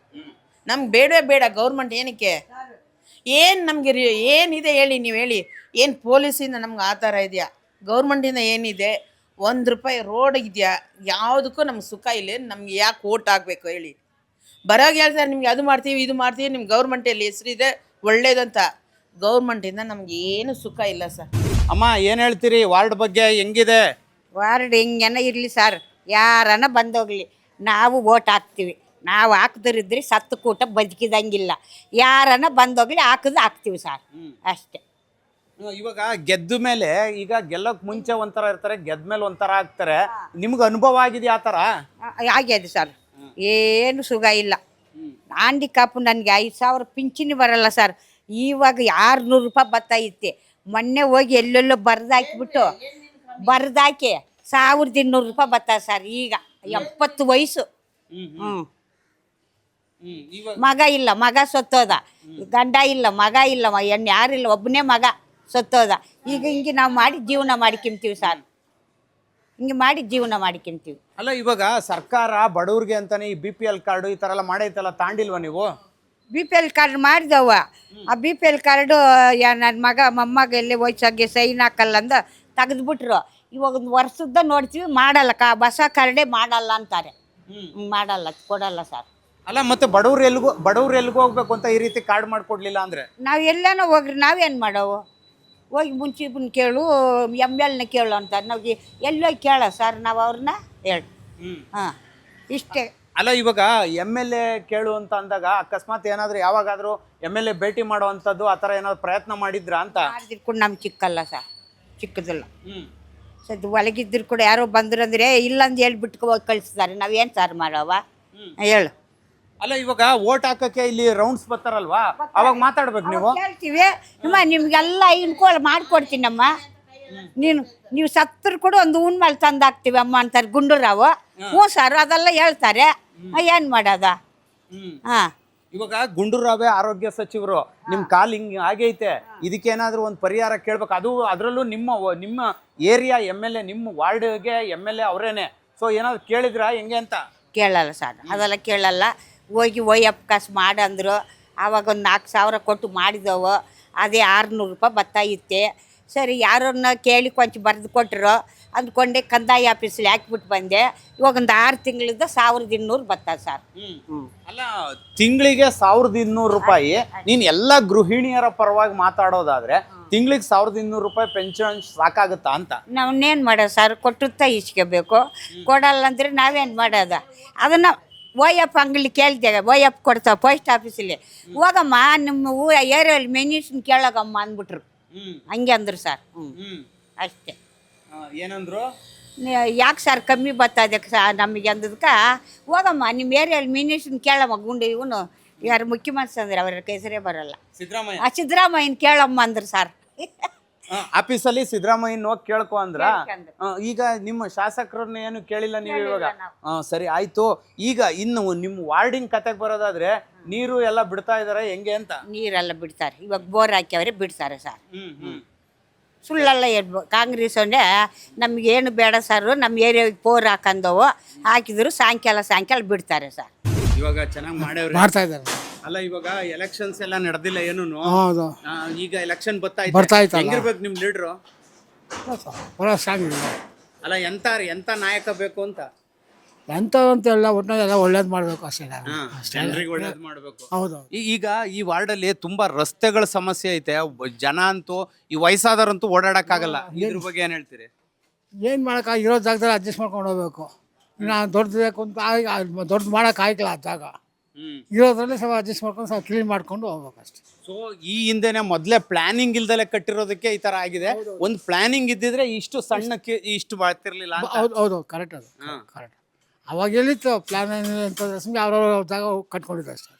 Speaker 3: ನಮ್ಗೆ ಬೇಡವೇ ಬೇಡ ಗೌರ್ಮೆಂಟ್. ಏನಕ್ಕೆ? ಏನು ನಮಗೆ ಏನಿದೆ ಹೇಳಿ, ನೀವು ಹೇಳಿ. ಏನು ಪೊಲೀಸಿಂದ ನಮ್ಗೆ ಆ ಥರ ಇದೆಯಾ? ಗೌರ್ಮೆಂಟಿಂದ ಏನಿದೆ? ₹1 ರೋಡ್ ಇದೆಯಾ? ಯಾವುದಕ್ಕೂ ನಮ್ಗೆ ಸುಖ ಇಲ್ಲ. ನಮ್ಗೆ ಯಾಕೆ ಓಟ್ ಹಾಕಬೇಕು ಹೇಳಿ? ಬರೋಗಿ ಹೇಳ್ತಾರೆ ನಿಮ್ಗೆ ಅದು ಮಾಡ್ತೀವಿ, ಇದು ಮಾಡ್ತೀವಿ, ನಿಮ್ಮ ಗೌರ್ಮೆಂಟಲ್ಲಿ ಹೆಸರಿದೆ ಒಳ್ಳೇದಂತ. ಗೌರ್ಮೆಂಟಿಂದ ನಮ್ಗೆ ಏನು ಸುಖ ಇಲ್ಲ ಸರ್.
Speaker 1: ಅಮ್ಮ, ಏನು ಹೇಳ್ತೀರಿ ವಾರ್ಡ್ ಬಗ್ಗೆ? ಹೆಂಗಿದೆ
Speaker 4: ವಾರ್ಡ್? ಹೆಂಗನ ಇರಲಿ ಸರ್, ಯಾರನ್ನ ಬಂದೋಗ್ಲಿ ನಾವು ಓಟ್ ಹಾಕ್ತೀವಿ. ನಾವು ಹಾಕ್ದಿರಿದ್ರೆ ಸತ್ತು ಕೂಟ ಬದುಕಿದಂಗಿಲ್ಲ. ಯಾರನ್ನ ಬಂದೋಗ್ಲಿ ಹಾಕ್ತೀವಿ ಸರ್, ಅಷ್ಟೇ.
Speaker 1: ಇವಾಗ ಗೆದ್ದ ಮೇಲೆ, ಈಗ ಗೆಲ್ಲೋಕ್ ಮುಂಚೆ ಒಂಥರ ಇರ್ತಾರೆ, ಗೆದ್ದ ಮೇಲೆ ಒಂಥರ ಆಗ್ತಾರೆ. ನಿಮ್ಗೆ ಅನುಭವ ಆಗಿದೆ ಆ ಥರ?
Speaker 4: ಆಗಿದೆ ಸರ್. ಏನು ಸುಖ ಇಲ್ಲ. ಹ್ಯಾಂಡಿಕ್ಯಾಪು ನನಗೆ 5,000 ಪಿಂಚಣಿ ಬರಲ್ಲ ಸರ್. ಇವಾಗ ₹600 ಬರ್ತಾಯಿತ್ತೆ. ಮೊನ್ನೆ ಹೋಗಿ ಎಲ್ಲೆಲ್ಲೋ ಬರ್ದಾಕಿ ₹1,200 ಬರ್ತಾರೆ ಸರ್. ಈಗ 70 ವಯಸ್ಸು. ಮಗ ಇಲ್ಲ, ಮಗ ಸತ್ತೋದ. ಗಂಡ ಇಲ್ಲ, ಮಗ ಇಲ್ಲ, ಹೆಣ್ಣು ಯಾರಿಲ್ಲ, ಒಬ್ಬನೇ ಮಗ ಸತ್ತೋದ. ಈಗ ಹಿಂಗೆ ನಾವು ಮಾಡಿ ಜೀವನ ಮಾಡ್ಕೊಂತೀವಿ ಸರ್. ಹಿಂಗೆ ಮಾಡಿ ಜೀವನ ಮಾಡ್ಕೊಂತೀವಿ.
Speaker 1: ಅಲ್ಲ, ಇವಾಗ ಸರ್ಕಾರ ಬಡವ್ರಿಗೆ ಅಂತಾನೆ ಈ BPL ಕಾರ್ಡು ಈ ಥರ ಎಲ್ಲ ಮಾಡೈತಲ್ಲ, ತಾಂಡಿಲ್ವಾ ನೀವು?
Speaker 4: BPL ಕಾರ್ಡ್ ಮಾಡಿದವ. ಆ BPL ಕಾರ್ಡು ನನ್ನ ಮಗ ಮೊಮ್ಮಗ ಎಲ್ಲಿ ವಯಸ್ಸಾಗಿ ಸೈನ್ ಹಾಕಲ್ಲ ಅಂದ ತೆಗೆದ್ಬಿಟ್ರು. ಇವಾಗ 1 ವರ್ಷದ ನೋಡ್ತೀವಿ ಮಾಡಲ್ಲ. ಹೊಸ ಕಾರ್ಡೇ ಮಾಡಲ್ಲ ಅಂತಾರೆ. ಮಾಡಲ್ಲ, ಕೊಡಲ್ಲ ಸರ್.
Speaker 1: ಅಲ್ಲ, ಮತ್ತೆ ಬಡವ್ರು ಎಲ್ಲಿಗೂ ಹೋಗ್ಬೇಕು ಅಂತ ಈ ರೀತಿ ಕಾರ್ಡ್ ಮಾಡಿಕೊಡ್ಲಿಲ್ಲ ಅಂದ್ರೆ
Speaker 4: ನಾವು ಎಲ್ಲನೋ ಹೋಗ್ರಿ ನಾವೇನು ಮಾಡೋವು? ಹೋಗಿ ಮುನ್ಸಿಪಲ್ನ ಕೇಳು, MLನ ಕೇಳು ಅಂತಾರೆ. ನಾವು ಎಲ್ಲೋಗಿ ಕೇಳ ಸರ್, ನಾವು ಅವ್ರನ್ನ ಹೇಳಿ. ಹಾಂ, ಇಷ್ಟೇ.
Speaker 1: ಅಲ್ಲ, ಇವಾಗ MLA ಕೇಳು ಅಂತ ಅಂದಾಗ ಅಕಸ್ಮಾತ್ ಏನಾದರೂ ಯಾವಾಗಾದರೂ MLA ಭೇಟಿ ಮಾಡುವಂಥದ್ದು ಆ ಥರ ಏನಾದ್ರು ಪ್ರಯತ್ನ ಮಾಡಿದ್ರಾ ಅಂತ?
Speaker 4: ಮಾಡಿದ್ರು ಕೂಡ ನಮ್ಗೆ ಚಿಕ್ಕಲ್ಲ ಸರ್, ಚಿಕ್ಕದಿಲ್ಲ. ಸದ್ ಒಳಗಿದ್ರು ಕೂಡ ಯಾರೋ ಬಂದ್ರಂದ್ರೆ ಇಲ್ಲಂದು ಹೇಳ್ಬಿಟ್ಟು ಹೋಗಿ ಕಳಿಸ್ತಾರೆ. ನಾವೇನು ಸರ್ ಮಾಡವ ಹೇಳು?
Speaker 1: ಅಲ್ಲ, ಇವಾಗ ಓಟ್ ಹಾಕಕ್ಕೆ ಇಲ್ಲಿ ರೌಂಡ್ಸ್ ಬರ್ತಾರಲ್ವಾ, ಅವಾಗ ಮಾತಾಡ್ಬೇಕು ನೀವು?
Speaker 4: ಹೇಳ್ತೀವಿ, ನಿಮ್ಗೆಲ್ಲ ಅನುಕೂಲ ಮಾಡಿಕೊಡ್ತೀನಮ್ಮ. ನೀವು ಸತ್ತರು ಕೂಡ ಒಂದು ಮೇಲೆ ತಂದು ಹಾಕ್ತೀವಿ ಅಮ್ಮ ಅಂತಾರೆ ಗುಂಡೂರಾವು. ಹ್ಞೂ ಸರ್, ಅದೆಲ್ಲ ಹೇಳ್ತಾರೆ. ಏನು ಮಾಡೋದ? ಹಾಂ,
Speaker 1: ಇವಾಗ ಗುಂಡೂರಾವೇ ಆರೋಗ್ಯ ಸಚಿವರು, ನಿಮ್ಮ ಕಾಲು ಹಿಂಗೆ ಆಗೈತೆ, ಇದಕ್ಕೇನಾದರೂ ಒಂದು ಪರಿಹಾರ ಕೇಳ್ಬೇಕು. ಅದರಲ್ಲೂ ನಿಮ್ಮ ಏರಿಯಾ MLA, ನಿಮ್ಮ ವಾರ್ಡ್ಗೆ MLA ಅವರೇನೆ. ಸೊ ಏನಾದ್ರು ಕೇಳಿದ್ರಾ ಹೆಂಗೆ ಅಂತ?
Speaker 4: ಕೇಳಲ್ಲ ಸರ್, ಅದೆಲ್ಲ ಕೇಳಲ್ಲ. ಹೋಗಿ ಕಾಸು ಮಾಡಂದ್ರು. ಆವಾಗ ಒಂದು 4,000 ಕೊಟ್ಟು ಮಾಡಿದವು. ಅದೇ ₹600 ಬರ್ತಾಯಿತ್ತೆ. ಸರಿ ಯಾರನ್ನ ಕೇಳಿ ಕೊಂಚ ಬರೆದು ಕೊಟ್ಟರು ಅಂದ್ಕೊಂಡೆ ಕಂದಾಯ ಆಫೀಸಲ್ಲಿ ಹಾಕ್ಬಿಟ್ಟು ಬಂದೆ. ಇವಾಗ ಒಂದು 6 ತಿಂಗಳಿಂದ 1200 ಬರ್ತದೆ ಸರ್.
Speaker 1: ಅಲ್ಲ, ತಿಂಗಳಿಗೆ 1200 ರೂಪಾಯಿ. ನೀನ್ ಎಲ್ಲ ಗೃಹಿಣಿಯರ ಪರವಾಗಿ ಮಾತಾಡೋದಾದ್ರೆ ತಿಂಗಳಿಗೆ 1200 ರೂಪಾಯಿ ಪೆನ್ಷನ್ ಸಾಕಾಗುತ್ತಾ ಅಂತ?
Speaker 4: ನಾವನ್ನೇನು ಮಾಡೋದು ಸರ್, ಕೊಟ್ಟುತ್ತಾ ಇಸ್ಕೋಬೇಕು. ಕೊಡಲ್ಲ ಅಂದರೆ ನಾವೇನು ಮಾಡೋದು? ಅದನ್ನು ಓಯಪ್ಪ ಅಂಗಡಿ ಕೇಳ್ತೇವೆ, ಓಯಪ್ಪ ಕೊಡ್ತಾವೆ ಪೋಸ್ಟ್ ಆಫೀಸಲ್ಲಿ. ಹೋಗಮ್ಮ ನಿಮ್ಮ ಏರಿಯಲ್ಲಿ ಮೆನ್ಯೂಷನ್ ಕೇಳೋಗಮ್ಮ ಅಂದ್ಬಿಟ್ರು. ಹಂಗೆ ಅಂದರು ಸರ್. ಅಷ್ಟೇ.
Speaker 1: ಏನಂದ್ರು?
Speaker 4: ಯಾಕೆ ಸರ್ ಕಮ್ಮಿ ಬರ್ತದೆ ನಮಗೆ ಅಂದದಕ್ಕೆ, ಹೋಗಮ್ಮ ನಿಮ್ಮ ಏರಿಯಲ್ಲಿ ಮೆನ್ಯೂಷನ್ ಕೇಳಮ್ಮ ಗುಂಡು ಇವನು ಯಾರು ಮುಖ್ಯಮಂತ್ರಿ ಅಂದ್ರೆ ಅವ್ರ ಹೆಸರೇ ಬರಲ್ಲ, ಸಿದ್ದರಾಮಯ್ಯನ ಕೇಳಮ್ಮ ಅಂದ್ರು ಸರ್.
Speaker 1: ಆಫೀಸಲ್ಲಿ ಸಿದ್ದರಾಮಯ್ಯನ ಹೋಗಿ ಕೇಳ್ಕೊ ಅಂದ್ರ? ಈಗ ನಿಮ್ಮ ಶಾಸಕರನ್ನ ಏನು ಕೇಳಿಲ್ಲ ನೀವು ಇವಾಗ? ಸರಿ ಆಯ್ತು. ಈಗ ಇನ್ನು ನಿಮ್ಮ ವಾರ್ಡಿನ ಕತೆಗೆ ಬರೋದಾದ್ರೆ ನೀರು ಎಲ್ಲ ಬಿಡ್ತಾ ಇದಾರೆ ಹೆಂಗೆ ಅಂತ?
Speaker 4: ನೀರೆಲ್ಲ ಬಿಡ್ತಾರೆ, ಇವಾಗ ಬೋರ್ ಹಾಕ್ಯವ್ರೆ ಬಿಡ್ತಾರೆ ಸರ್. ಸುಳ್ಳೆಲ್ಲ ಹೇಳ್ಬೋದು. ಕಾಂಗ್ರೆಸ್ ಅಂದ್ರೆ ನಮಗೇನು ಬೇಡ ಸರ್, ನಮ್ಮ ಏರಿಯಾಗೆ ಬೋರ್ ಹಾಕಂದವು ಹಾಕಿದ್ರು ಸಾಯಂಕಾಲ ಬಿಡ್ತಾರೆ ಸರ್.
Speaker 1: ಇವಾಗ ಚೆನ್ನಾಗಿ
Speaker 10: ಮಾಡ್ತಾ ಇದ್ದಾರೆ.
Speaker 1: ಅಲ್ಲ, ಇವಾಗ ಎಲೆಕ್ಷನ್ಸ್ ಎಲ್ಲ ನಡೆದಿಲ್ಲ ಏನು?
Speaker 10: ಹೌದು,
Speaker 1: ಈಗ ಎಲೆಕ್ಷನ್ ಬರ್ತಾ
Speaker 10: ಇತ್ತು.
Speaker 1: ಹೆಂಗಿರ್ಬೇಕು ನಿಮ್ ಲೀಡ್ರು?
Speaker 10: ಸ್ಟ್ರಾಂಗ್.
Speaker 1: ಅಲ್ಲ, ಎಂತ ನಾಯಕ ಬೇಕು ಅಂತ?
Speaker 10: ಎಂಥವಂತೆಲ್ಲ ಒಟ್ಟಿನಲ್ಲಿ ಒಳ್ಳೇದು ಮಾಡಬೇಕು ಅಷ್ಟೇ.
Speaker 1: ಜನರಿಗೆ ಒಳ್ಳೇದು ಮಾಡಬೇಕು.
Speaker 10: ಹೌದು.
Speaker 1: ಈಗ ಈ ವಾರ್ಡಲ್ಲಿ ತುಂಬಾ ರಸ್ತೆಗಳ ಸಮಸ್ಯೆ ಐತೆ. ಜನ ಅಂತೂ, ಈ ವಯಸ್ಸಾದವರಂತೂ ಓಡಾಡಕ್ಕಾಗಲ್ಲ. ಇದ್ರ ಬಗ್ಗೆ ಏನ್ ಹೇಳ್ತೀರಿ?
Speaker 10: ಏನು ಮಾಡೋಕೆ, ಇರೋ ಜಾಗದಲ್ಲಿ ಅಡ್ಜಸ್ಟ್ ಮಾಡ್ಕೊಂಡು ಹೋಗ್ಬೇಕು. ಇನ್ನು ದೊಡ್ಡದು ಬೇಕು ಅಂತ ದೊಡ್ಡದು ಮಾಡೋಕ್ಕಾಗಿಲ್ಲ ಆ ಜಾಗ. ಇರೋದ್ರಲ್ಲಿ ಸ್ವಲ್ಪ ಅಡ್ಜಸ್ಟ್ ಮಾಡ್ಕೊಂಡು ಸ್ವಲ್ಪ ಕ್ಲೀನ್ ಮಾಡ್ಕೊಂಡು ಹೋಗ್ಬೇಕು ಅಷ್ಟೇ.
Speaker 1: ಸೊ ಈ ಹಿಂದೆನೆ ಮೊದಲೇ ಪ್ಲಾನಿಂಗ್ ಇಲ್ದಲೆ ಕಟ್ಟಿರೋದಕ್ಕೆ ಈ ತರ ಆಗಿದೆ. ಒಂದು ಪ್ಲಾನಿಂಗ್ ಇದ್ದಿದ್ರೆ ಇಷ್ಟು ಸಣ್ಣಕ್ಕೆ ಇಷ್ಟು ಬಾಳ್ತಿರ್ಲಿಲ್ಲ.
Speaker 10: ಹೌದು, ಕರೆಕ್ಟ್. ಅದು ಕರೆಕ್ಟ್. ಅವಾಗ ಎಲ್ಲಿತ್ತು ಪ್ಲಾನ್ ಅಂತ ಸುಮ್ಮನೆ ಅವ್ರವ್ರ ಜಾಗ ಕಟ್ಕೊಂಡಿದ್ದಾರೆ ಅಷ್ಟೇ.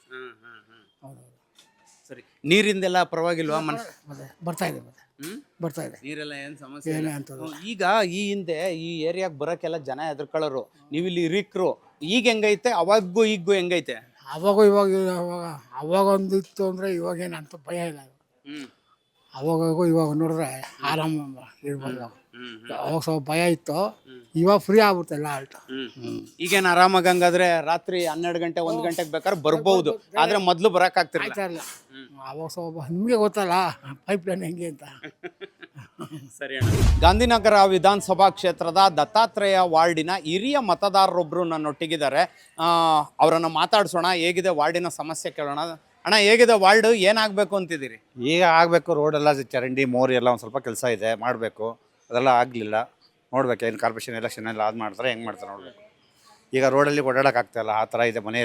Speaker 10: ಹೌದು.
Speaker 1: ಸರಿ, ನೀರಿಂದೆಲ್ಲ ಪರವಾಗಿಲ್ವಾ?
Speaker 10: ಬರ್ತಾ ಇದೆ, ಬರ್ತಾ ಇದೆ.
Speaker 1: ನೀರೆಲ್ಲ ಏನ್ ಸಮಸ್ಯೆ ಈಗ? ಈ ಹಿಂದೆ ಈ ಏರಿಯಾಗೆ ಬರೋಕ್ಕೆಲ್ಲ ಜನ ಎದುರ್ಕೊಳ್ಳೋರು. ನೀವು ಇಲ್ಲಿ ಹಿರಿಕರು. ಈಗ ಹೆಂಗೈತೆ? ಅವಾಗೂ ಈಗೂ ಹೆಂಗೈತೆ?
Speaker 10: ಅವಾಗ ಒಂದು ಇತ್ತು ಅಂದರೆ ಇವಾಗೇನಂತ ಭಯ ಇಲ್ಲ. ಇವಾಗ ನೋಡಿದ್ರೆ ಆರಾಮ ಇರ್ಬೋದು. ಅವಾಗ ಸ್ವಲ್ಪ ಭಯ ಇತ್ತು, ಇವಾಗ ಫ್ರೀ ಆಗ್ಬಿಡ್ತು ಎಲ್ಲ ಆಲ್ಟ್.
Speaker 1: ಈಗೇನು ಆರಾಮಾಗಿ ಹಂಗಾದ್ರೆ ರಾತ್ರಿ 12 ಗಂಟೆ 1 ಗಂಟೆಗೆ ಬೇಕಾದ್ರೆ ಬರ್ಬೋದು, ಆದ್ರೆ ಮೊದಲು ಬರೋಕ್ಕಾಗ್ತಿರಲಿಲ್ಲ.
Speaker 10: ಅವಾಗ ಸ್ವಲ್ಪ ನಿಮಗೆ ಗೊತ್ತಲ್ಲ ಪೈಪ್ ಲೈನ್ ಹೆಂಗೆ ಅಂತ.
Speaker 1: ಸರಿ ಅಣ್ಣ. ಗಾಂಧಿನಗರ ವಿಧಾನಸಭಾ ಕ್ಷೇತ್ರದ ದತ್ತಾತ್ರೇಯ ವಾರ್ಡಿನ ಹಿರಿಯ ಮತದಾರರೊಬ್ಬರು ನನ್ನೊಟ್ಟಿಗಿದ್ದಾರೆ. ಅವರನ್ನು ಮಾತಾಡ್ಸೋಣ. ಹೇಗಿದೆ ವಾರ್ಡಿನ ಸಮಸ್ಯೆ ಕೇಳೋಣ. ಅಣ್ಣ, ಹೇಗಿದೆ ವಾರ್ಡ್? ಏನಾಗಬೇಕು ಅಂತಿದ್ದೀರಿ?
Speaker 11: ಈಗ ಆಗಬೇಕು. ರೋಡೆಲ್ಲ ಚರಂಡಿ ಮೋರಿ ಎಲ್ಲ ಒಂದು ಸ್ವಲ್ಪ ಕೆಲಸ ಇದೆ, ಮಾಡಬೇಕು. ಅದೆಲ್ಲ ಆಗಲಿಲ್ಲ. ನೋಡ್ಬೇಕು ಏನು ಕಾರ್ಪೊರೇಷನ್ ಎಲೆಕ್ಷನ್ ಎಲ್ಲ ಅದು ಮಾಡ್ತಾರೆ, ಹೆಂಗೆ ಮಾಡ್ತಾರೆ ನೋಡಬೇಕು. ಈಗ ರೋಡಲ್ಲಿ ಓಡಾಡೋಕ್ಕಾಗ್ತಾಯಿಲ್ಲ, ಆ ಥರ ಇದೆ. ಮನೆ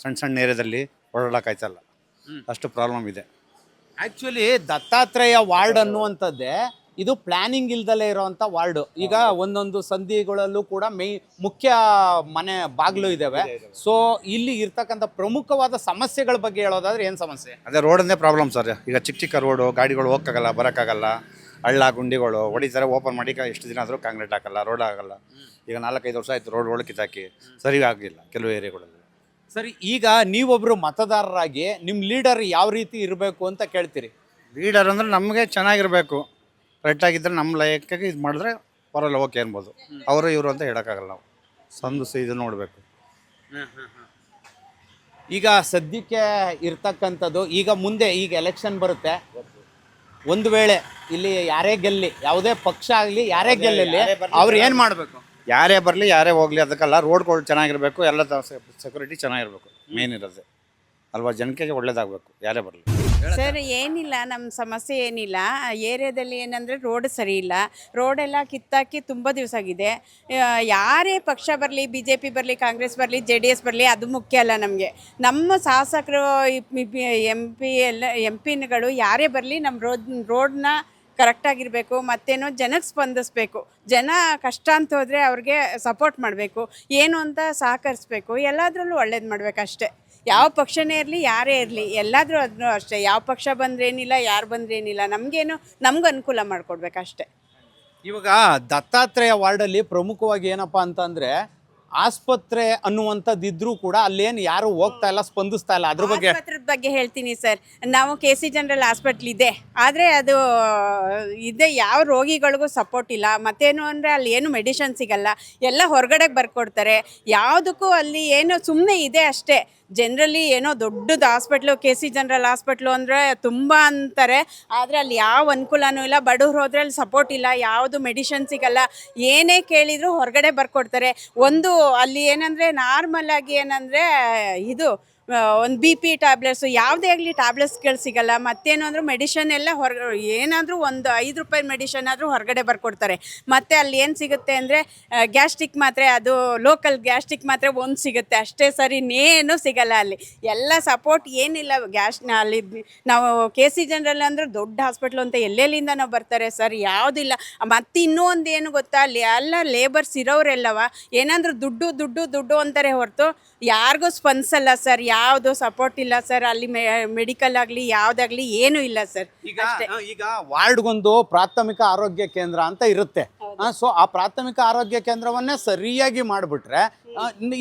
Speaker 11: ಸಣ್ಣ ಏರಿಯಾದಲ್ಲಿ ಓಡಾಡೋಕ್ಕಾಯ್ತಲ್ಲ, ಅಷ್ಟು ಪ್ರಾಬ್ಲಮ್ ಇದೆ.
Speaker 1: ಆ್ಯಕ್ಚುಲಿ ದತ್ತಾತ್ರೇಯ ವಾರ್ಡ್ ಅನ್ನುವಂಥದ್ದೇ ಇದು ಪ್ಲಾನಿಂಗ್ ಇಲ್ದಲೇ ಇರೋವಂಥ ವಾರ್ಡು. ಈಗ ಒಂದೊಂದು ಸಂಧಿಗಳಲ್ಲೂ ಕೂಡ ಮುಖ್ಯ ಮನೆ ಬಾಗಿಲು ಇದ್ದಾವೆ. ಸೊ ಇಲ್ಲಿ ಇರ್ತಕ್ಕಂಥ ಪ್ರಮುಖವಾದ ಸಮಸ್ಯೆಗಳ ಬಗ್ಗೆ ಹೇಳೋದಾದ್ರೆ ಏನು ಸಮಸ್ಯೆ?
Speaker 11: ಅದೇ ರೋಡನ್ನೇ ಪ್ರಾಬ್ಲಮ್ ಸರ್. ಈಗ ಚಿಕ್ಕ ರೋಡು, ಗಾಡಿಗಳು ಹೋಗೋಕ್ಕಾಗಲ್ಲ, ಬರೋಕ್ಕಾಗಲ್ಲ. ಹಳ್ಳ ಗುಂಡಿಗಳು ಹೊಡಿತಾರೆ, ಓಪನ್ ಮಾಡಿ ಎಷ್ಟು ದಿನ ಆದರೂ ಕಾಂಕ್ರೀಟ್ ಹಾಕಲ್ಲ, ರೋಡ್ ಆಗಲ್ಲ. ಈಗ 4-5 ವರ್ಷ ಆಯಿತು ರೋಡ್ ಒಳಗೆ ಕಿತ್ತಾಕಿ, ಸರಿ ಆಗಿಲ್ಲ ಕೆಲವು ಏರಿಯಾಗಳಲ್ಲಿ.
Speaker 1: ಸರಿ, ಈಗ ನೀವೊಬ್ಬರು ಮತದಾರರಾಗಿ ನಿಮ್ಮ ಲೀಡರ್ ಯಾವ ರೀತಿ ಇರಬೇಕು ಅಂತ ಕೇಳ್ತೀರಿ?
Speaker 11: ಲೀಡರ್ ಅಂದರೆ ನಮಗೆ ಚೆನ್ನಾಗಿರಬೇಕು, ಕರೆಕ್ಟಾಗಿದ್ದರೆ ನಮ್ಮ ಲಯಕ್ಕೆ ಇದು ಮಾಡಿದ್ರೆ ಪರವಾಗಿಲ್ಲ, ಓಕೆ ಅನ್ಬೋದು. ಅವರು ಇವರು ಅಂತ ಹೇಳೋಕ್ಕಾಗಲ್ಲ. ನಾವು ಸಂದು ಇದು ನೋಡಬೇಕು.
Speaker 1: ಈಗ ಸದ್ಯಕ್ಕೆ ಇರ್ತಕ್ಕಂಥದ್ದು, ಈಗ ಮುಂದೆ ಈಗ ಎಲೆಕ್ಷನ್ ಬರುತ್ತೆ. ಒಂದು ವೇಳೆ ಇಲ್ಲಿ ಯಾರೇ ಗೆಲ್ಲಿ, ಯಾವುದೇ ಪಕ್ಷ ಆಗಲಿ ಯಾರೇ ಗೆಲ್ಲಲಿ, ಅವ್ರು ಏನು ಮಾಡಬೇಕು?
Speaker 11: ಯಾರೇ ಬರಲಿ ಯಾರೇ ಹೋಗಲಿ ಅದಕ್ಕೆಲ್ಲ ರೋಡ್ಗಳು ಚೆನ್ನಾಗಿರಬೇಕು, ಎಲ್ಲ ಸೆಕ್ಯೂರಿಟಿ ಚೆನ್ನಾಗಿರಬೇಕು. ಮೇನ್ ಇರೋದು ಅಲ್ವಾ, ಜನಕ್ಕೆ ಒಳ್ಳೇದಾಗಬೇಕು ಯಾರೇ ಬರಲಿ.
Speaker 5: ಸರ್ ಏನಿಲ್ಲ, ನಮ್ಮ ಸಮಸ್ಯೆ ಏನಿಲ್ಲ. ಏರಿಯಾದಲ್ಲಿ ಏನಂದರೆ ರೋಡ್ ಸರಿ ಇಲ್ಲ. ರೋಡೆಲ್ಲ ಕಿತ್ತಾಕಿ ತುಂಬ ದಿವಸ ಆಗಿದೆ. ಯಾರೇ ಪಕ್ಷ ಬರಲಿ, BJP ಬರಲಿ, ಕಾಂಗ್ರೆಸ್ ಬರಲಿ, JDS ಬರಲಿ, ಅದು ಮುಖ್ಯ ಅಲ್ಲ ನಮಗೆ. ನಮ್ಮ ಶಾಸಕರು MP ಯಾರೇ ಬರಲಿ ನಮ್ಮ ರೋಡ್ನ ಕರೆಕ್ಟಾಗಿರಬೇಕು. ಮತ್ತೇನೋ ಜನಕ್ಕೆ ಸ್ಪಂದಿಸ್ಬೇಕು. ಜನ ಕಷ್ಟ ಅಂತ ಹೋದರೆ ಅವ್ರಿಗೆ ಸಪೋರ್ಟ್ ಮಾಡಬೇಕು, ಏನು ಅಂತ ಸಹಕರಿಸ್ಬೇಕು. ಎಲ್ಲದರಲ್ಲೂ ಒಳ್ಳೇದು ಮಾಡಬೇಕಷ್ಟೆ. ಯಾವ ಪಕ್ಷನೇ ಇರಲಿ, ಯಾರೇ ಇರಲಿ, ಎಲ್ಲಾದರೂ ಅದನ್ನು ಅಷ್ಟೇ. ಯಾವ ಪಕ್ಷ ಬಂದ್ರೇನಿಲ್ಲ, ಯಾರು ಬಂದ್ರೇನಿಲ್ಲ, ನಮ್ಗೆ ಅನುಕೂಲ ಮಾಡಿಕೊಡ್ಬೇಕಷ್ಟೆ.
Speaker 1: ಇವಾಗ ದತ್ತಾತ್ರೇಯ ವಾರ್ಡಲ್ಲಿ ಪ್ರಮುಖವಾಗಿ ಏನಪ್ಪ ಅಂತಂದರೆ, ಆಸ್ಪತ್ರೆ ಅನ್ನುವಂಥದ್ದು ಇದ್ರೂ ಕೂಡ ಅಲ್ಲೇನು ಯಾರು ಹೋಗ್ತಾ ಇಲ್ಲ, ಸ್ಪಂದಿಸ್ತಾ ಇಲ್ಲ. ಅದ್ರ ಬಗ್ಗೆ
Speaker 5: ಆಸ್ಪತ್ರೆದ ಬಗ್ಗೆ ಹೇಳ್ತೀನಿ ಸರ್. ನಾವು KC ಜನರಲ್ ಹಾಸ್ಪಿಟ್ಲ್ ಇದೆ, ಆದರೆ ಅದು ಇದೆ, ಯಾವ ರೋಗಿಗಳಿಗೂ ಸಪೋರ್ಟ್ ಇಲ್ಲ. ಮತ್ತೇನು ಅಂದರೆ ಅಲ್ಲಿ ಏನು ಮೆಡಿಷನ್ ಸಿಗಲ್ಲ, ಎಲ್ಲ ಹೊರಗಡೆಗೆ ಬರ್ಕೊಡ್ತಾರೆ. ಯಾವುದಕ್ಕೂ ಅಲ್ಲಿ ಏನು ಸುಮ್ಮನೆ ಇದೆ ಅಷ್ಟೇ. ಜನರಲಿ ಏನೋ ದೊಡ್ಡದು ಹಾಸ್ಪಿಟ್ಲು KC ಜನರಲ್ ಹಾಸ್ಪಿಟ್ಲು ಅಂದರೆ ತುಂಬ ಅಂತಾರೆ, ಆದರೆ ಅಲ್ಲಿ ಯಾವ ಅನುಕೂಲನೂ ಇಲ್ಲ. ಬಡವ್ರು ಹೋದ್ರೆ ಅಲ್ಲಿ ಸಪೋರ್ಟ್ ಇಲ್ಲ, ಯಾವುದು ಮೆಡಿಷನ್ ಸಿಗಲ್ಲ, ಏನೇ ಕೇಳಿದರೂ ಹೊರಗಡೆ ಬರ್ಕೊಡ್ತಾರೆ. ಒಂದು ಅಲ್ಲಿ ಏನಂದರೆ ನಾರ್ಮಲ್ ಆಗಿ ಏನಂದರೆ ಇದು ಒಂದು BP ಟ್ಯಾಬ್ಲೆಟ್ಸು ಯಾವುದೇ ಆಗಲಿ ಟ್ಯಾಬ್ಲೆಟ್ಸ್ಗಳು ಸಿಗಲ್ಲ. ಮತ್ತೇನು ಅಂದರೆ ಮೆಡಿಷನ್ ಎಲ್ಲ ಏನಾದರೂ ಒಂದು 5 ರೂಪಾಯಿ ಮೆಡಿಷನ್ ಆದರೂ ಹೊರಗಡೆ ಬರ್ಕೊಡ್ತಾರೆ. ಮತ್ತು ಅಲ್ಲಿ ಏನು ಸಿಗುತ್ತೆ ಅಂದರೆ ಗ್ಯಾಸ್ಟ್ರಿಕ್ ಮಾತ್ರೆ, ಅದು ಲೋಕಲ್ ಗ್ಯಾಸ್ಟ್ರಿಕ್ ಮಾತ್ರೆ ಒಂದು ಸಿಗುತ್ತೆ ಅಷ್ಟೇ ಸರ್, ಇನ್ನೇನು ಸಿಗಲ್ಲ ಅಲ್ಲಿ. ಎಲ್ಲ ಸಪೋರ್ಟ್ ಏನಿಲ್ಲ. ಅಲ್ಲಿ ನಾವು KC ಜನರಲ್ ಅಂದರೆ ದೊಡ್ಡ ಹಾಸ್ಪಿಟ್ಲು ಅಂತ ಎಲ್ಲೆಲ್ಲಿಂದ ನಾವು ಬರ್ತಾರೆ ಸರ್, ಯಾವುದಿಲ್ಲ. ಮತ್ತು ಇನ್ನೂ ಒಂದು ಏನು ಗೊತ್ತಾ, ಅಲ್ಲಿ ಎಲ್ಲ ಲೇಬರ್ಸ್ ಇರೋರೆಲ್ಲವ ಏನಾದರೂ ದುಡ್ಡು ಅಂತಾರೆ ಹೊರತು ಯಾರಿಗೂ ಸ್ಪಂದಿಸಲ್ಲ ಸರ್, ಯಾವುದು ಸಪೋರ್ಟ್ ಇಲ್ಲ ಸರ್. ಅಲ್ಲಿ ಮೆಡಿಕಲ್ ಆಗಲಿ ಯಾವುದಾಗಲಿ ಏನೂ ಇಲ್ಲ ಸರ್.
Speaker 1: ಈಗ ವಾರ್ಡ್ಗೊಂದು ಪ್ರಾಥಮಿಕ ಆರೋಗ್ಯ ಕೇಂದ್ರ ಅಂತ ಇರುತ್ತೆ. ಸೊ ಆ ಪ್ರಾಥಮಿಕ ಆರೋಗ್ಯ ಕೇಂದ್ರವನ್ನೇ ಸರಿಯಾಗಿ ಮಾಡಿಬಿಟ್ರೆ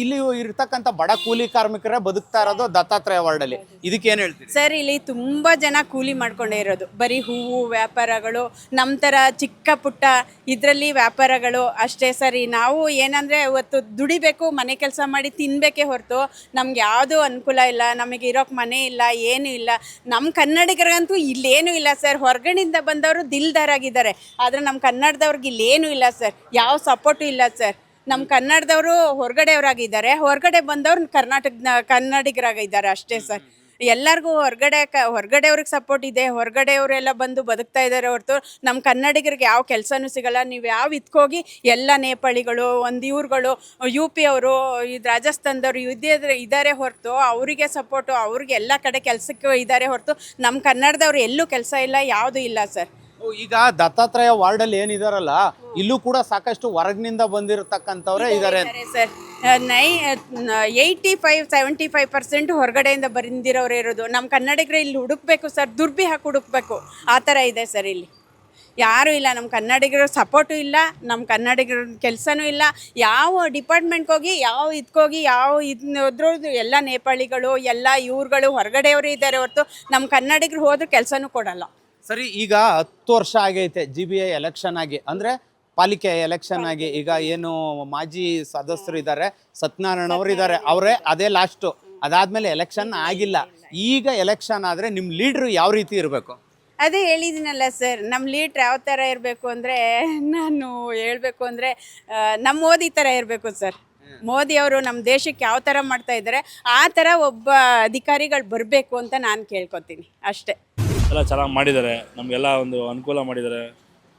Speaker 1: ಇಲ್ಲಿ ಇರ್ತಕ್ಕಂಥ ಬಡ ಕೂಲಿ ಕಾರ್ಮಿಕರೇ ಬದುಕ್ತಾ ಇರೋದು ದತ್ತಾತ್ರೇಯ ವಾರ್ಡಲ್ಲಿ. ಇದಕ್ಕೆ ಏನು ಹೇಳ್ತೀರಿ
Speaker 5: ಸರ್? ಇಲ್ಲಿ ತುಂಬ ಜನ ಕೂಲಿ ಮಾಡ್ಕೊಂಡೇ ಇರೋದು, ಬರೀ ಹೂವು ವ್ಯಾಪಾರಗಳು, ನಮ್ಮ ಥರ ಚಿಕ್ಕ ಪುಟ್ಟ ಇದರಲ್ಲಿ ವ್ಯಾಪಾರಗಳು ಅಷ್ಟೇ ಸರಿ. ನಾವು ಏನಂದರೆ ಇವತ್ತು ದುಡಿಬೇಕು, ಮನೆ ಕೆಲಸ ಮಾಡಿ ತಿನ್ನಬೇಕೇ ಹೊರತು ನಮ್ಗೆ ಯಾವುದೂ ಅನುಕೂಲ ಇಲ್ಲ, ನಮಗೆ ಇರೋಕ್ಕೆ ಮನೆ ಇಲ್ಲ, ಏನೂ ಇಲ್ಲ. ನಮ್ಮ ಕನ್ನಡಿಗರಿಗಂತೂ ಇಲ್ಲೇನೂ ಇಲ್ಲ ಸರ್. ಹೊರಗಡೆಯಿಂದ ಬಂದವರು ದಿಲ್ದಾರಾಗಿದ್ದಾರೆ, ಆದರೆ ನಮ್ಮ ಕನ್ನಡದವ್ರಿಗೆ ಇಲ್ಲೇನೂ ಇಲ್ಲ ಸರ್, ಯಾವ ಸಪೋರ್ಟು ಇಲ್ಲ ಸರ್. ನಮ್ಮ ಕನ್ನಡದವರು ಹೊರಗಡೆಯವರಾಗಿದ್ದಾರೆ, ಹೊರಗಡೆ ಬಂದವ್ರು ಕನ್ನಡಿಗರಾಗಿದ್ದಾರೆ ಅಷ್ಟೇ ಸರ್. ಎಲ್ಲರಿಗೂ ಹೊರಗಡೆಯವ್ರಿಗೆ ಸಪೋರ್ಟ್ ಇದೆ, ಹೊರಗಡೆಯವರೆಲ್ಲ ಬಂದು ಬದುಕ್ತಾ ಇದ್ದಾರೆ ಹೊರತು ನಮ್ಮ ಕನ್ನಡಿಗರಿಗೆ ಯಾವ ಕೆಲಸನೂ ಸಿಗಲ್ಲ. ನೀವು ಯಾವ ಇದಕ್ಕೋಗಿ ಎಲ್ಲ ನೇಪಾಳಿಗಳು, ಒಂದು ಇವ್ರುಗಳು UP ಅವರು, ಇದು ರಾಜಸ್ಥಾನದವರು ಇದ್ದಾರೆ ಹೊರತು ಅವರಿಗೆ ಸಪೋರ್ಟು, ಅವ್ರಿಗೆ ಎಲ್ಲ ಕಡೆ ಕೆಲಸಕ್ಕೆ ಇದ್ದಾರೆ ಹೊರತು ನಮ್ಮ ಕನ್ನಡದವ್ರು ಎಲ್ಲೂ ಕೆಲಸ ಇಲ್ಲ, ಯಾವುದೂ ಇಲ್ಲ ಸರ್.
Speaker 1: ಈಗ ದತ್ತಾತ್ರೇಯ ವಾರ್ಡಲ್ಲಿ ಏನಿದಾರಲ್ಲ, ಇಲ್ಲೂ ಕೂಡ ಸಾಕಷ್ಟು ಹೊರಗಿನಿಂದ ಬಂದಿರತಕ್ಕಂಥವ್ರೆ ಇದ್ದಾರೆ
Speaker 5: ಸರ್. 85-75% ಹೊರಗಡೆಯಿಂದ ಬಂದಿರೋರು ಇರೋದು. ನಮ್ಮ ಕನ್ನಡಿಗರು ಇಲ್ಲಿ ಹುಡುಕ್ಬೇಕು ಸರ್, ದುರ್ಬಿ ಹಾಕಿ ಹುಡುಕ್ಬೇಕು, ಆ ಥರ ಇದೆ ಸರ್. ಇಲ್ಲಿ ಯಾರೂ ಇಲ್ಲ, ನಮ್ಮ ಕನ್ನಡಿಗರ ಸಪೋರ್ಟು ಇಲ್ಲ, ನಮ್ಮ ಕನ್ನಡಿಗರ ಕೆಲಸನೂ ಇಲ್ಲ. ಯಾವ ಡಿಪಾರ್ಟ್ಮೆಂಟ್ಗೆ ಹೋಗಿ, ಯಾವ ಇದಕ್ಕೋಗಿ, ಯಾವ ಇದ್ರದ್ದು ಎಲ್ಲ ನೇಪಾಳಿಗಳು, ಎಲ್ಲ ಇವ್ರುಗಳು ಹೊರಗಡೆಯವರು ಇದ್ದಾರೆ ಹೊರತು ನಮ್ಮ ಕನ್ನಡಿಗರು ಹೋದ್ರೂ ಕೆಲಸನೂ ಕೊಡಲ್ಲ.
Speaker 1: ಸರಿ, ಈಗ 10 ವರ್ಷ ಆಗೈತೆ GBI ಎಲೆಕ್ಷನ್ ಆಗಿ, ಅಂದರೆ ಪಾಲಿಕೆ ಎಲೆಕ್ಷನ್ ಆಗಿ. ಈಗ ಏನು ಮಾಜಿ ಸದಸ್ಯರು ಇದ್ದಾರೆ, ಸತ್ಯನಾರಾಯಣ ಅವರು ಇದ್ದಾರೆ, ಅವರೇ ಅದೇ ಲಾಸ್ಟು. ಅದಾದಮೇಲೆ ಎಲೆಕ್ಷನ್ ಆಗಿಲ್ಲ. ಈಗ ಎಲೆಕ್ಷನ್ ಆದರೆ ನಿಮ್ಮ ಲೀಡ್ರು ಯಾವ ರೀತಿ ಇರಬೇಕು?
Speaker 5: ಅದೇ ಹೇಳಿದ್ದೀನಲ್ಲ ಸರ್, ನಮ್ಮ ಲೀಡ್ರ್ ಯಾವ ಥರ ಇರಬೇಕು ಅಂದರೆ, ನಾನು ಹೇಳಬೇಕು ಅಂದರೆ ನಮ್ಮ ಮೋದಿ ಥರ ಇರಬೇಕು ಸರ್. ಮೋದಿ ಅವರು ನಮ್ಮ ದೇಶಕ್ಕೆ ಯಾವ ಥರ ಮಾಡ್ತಾ ಇದ್ದಾರೆ ಆ ಥರ ಒಬ್ಬ ಅಧಿಕಾರಿಗಳು ಬರಬೇಕು ಅಂತ ನಾನು ಕೇಳ್ಕೊತೀನಿ ಅಷ್ಟೇ.
Speaker 6: ಎಲ್ಲ ಚೆನ್ನಾಗಿ ಮಾಡಿದ್ದಾರೆ, ನಮಗೆಲ್ಲ ಒಂದು ಅನುಕೂಲ ಮಾಡಿದ್ದಾರೆ.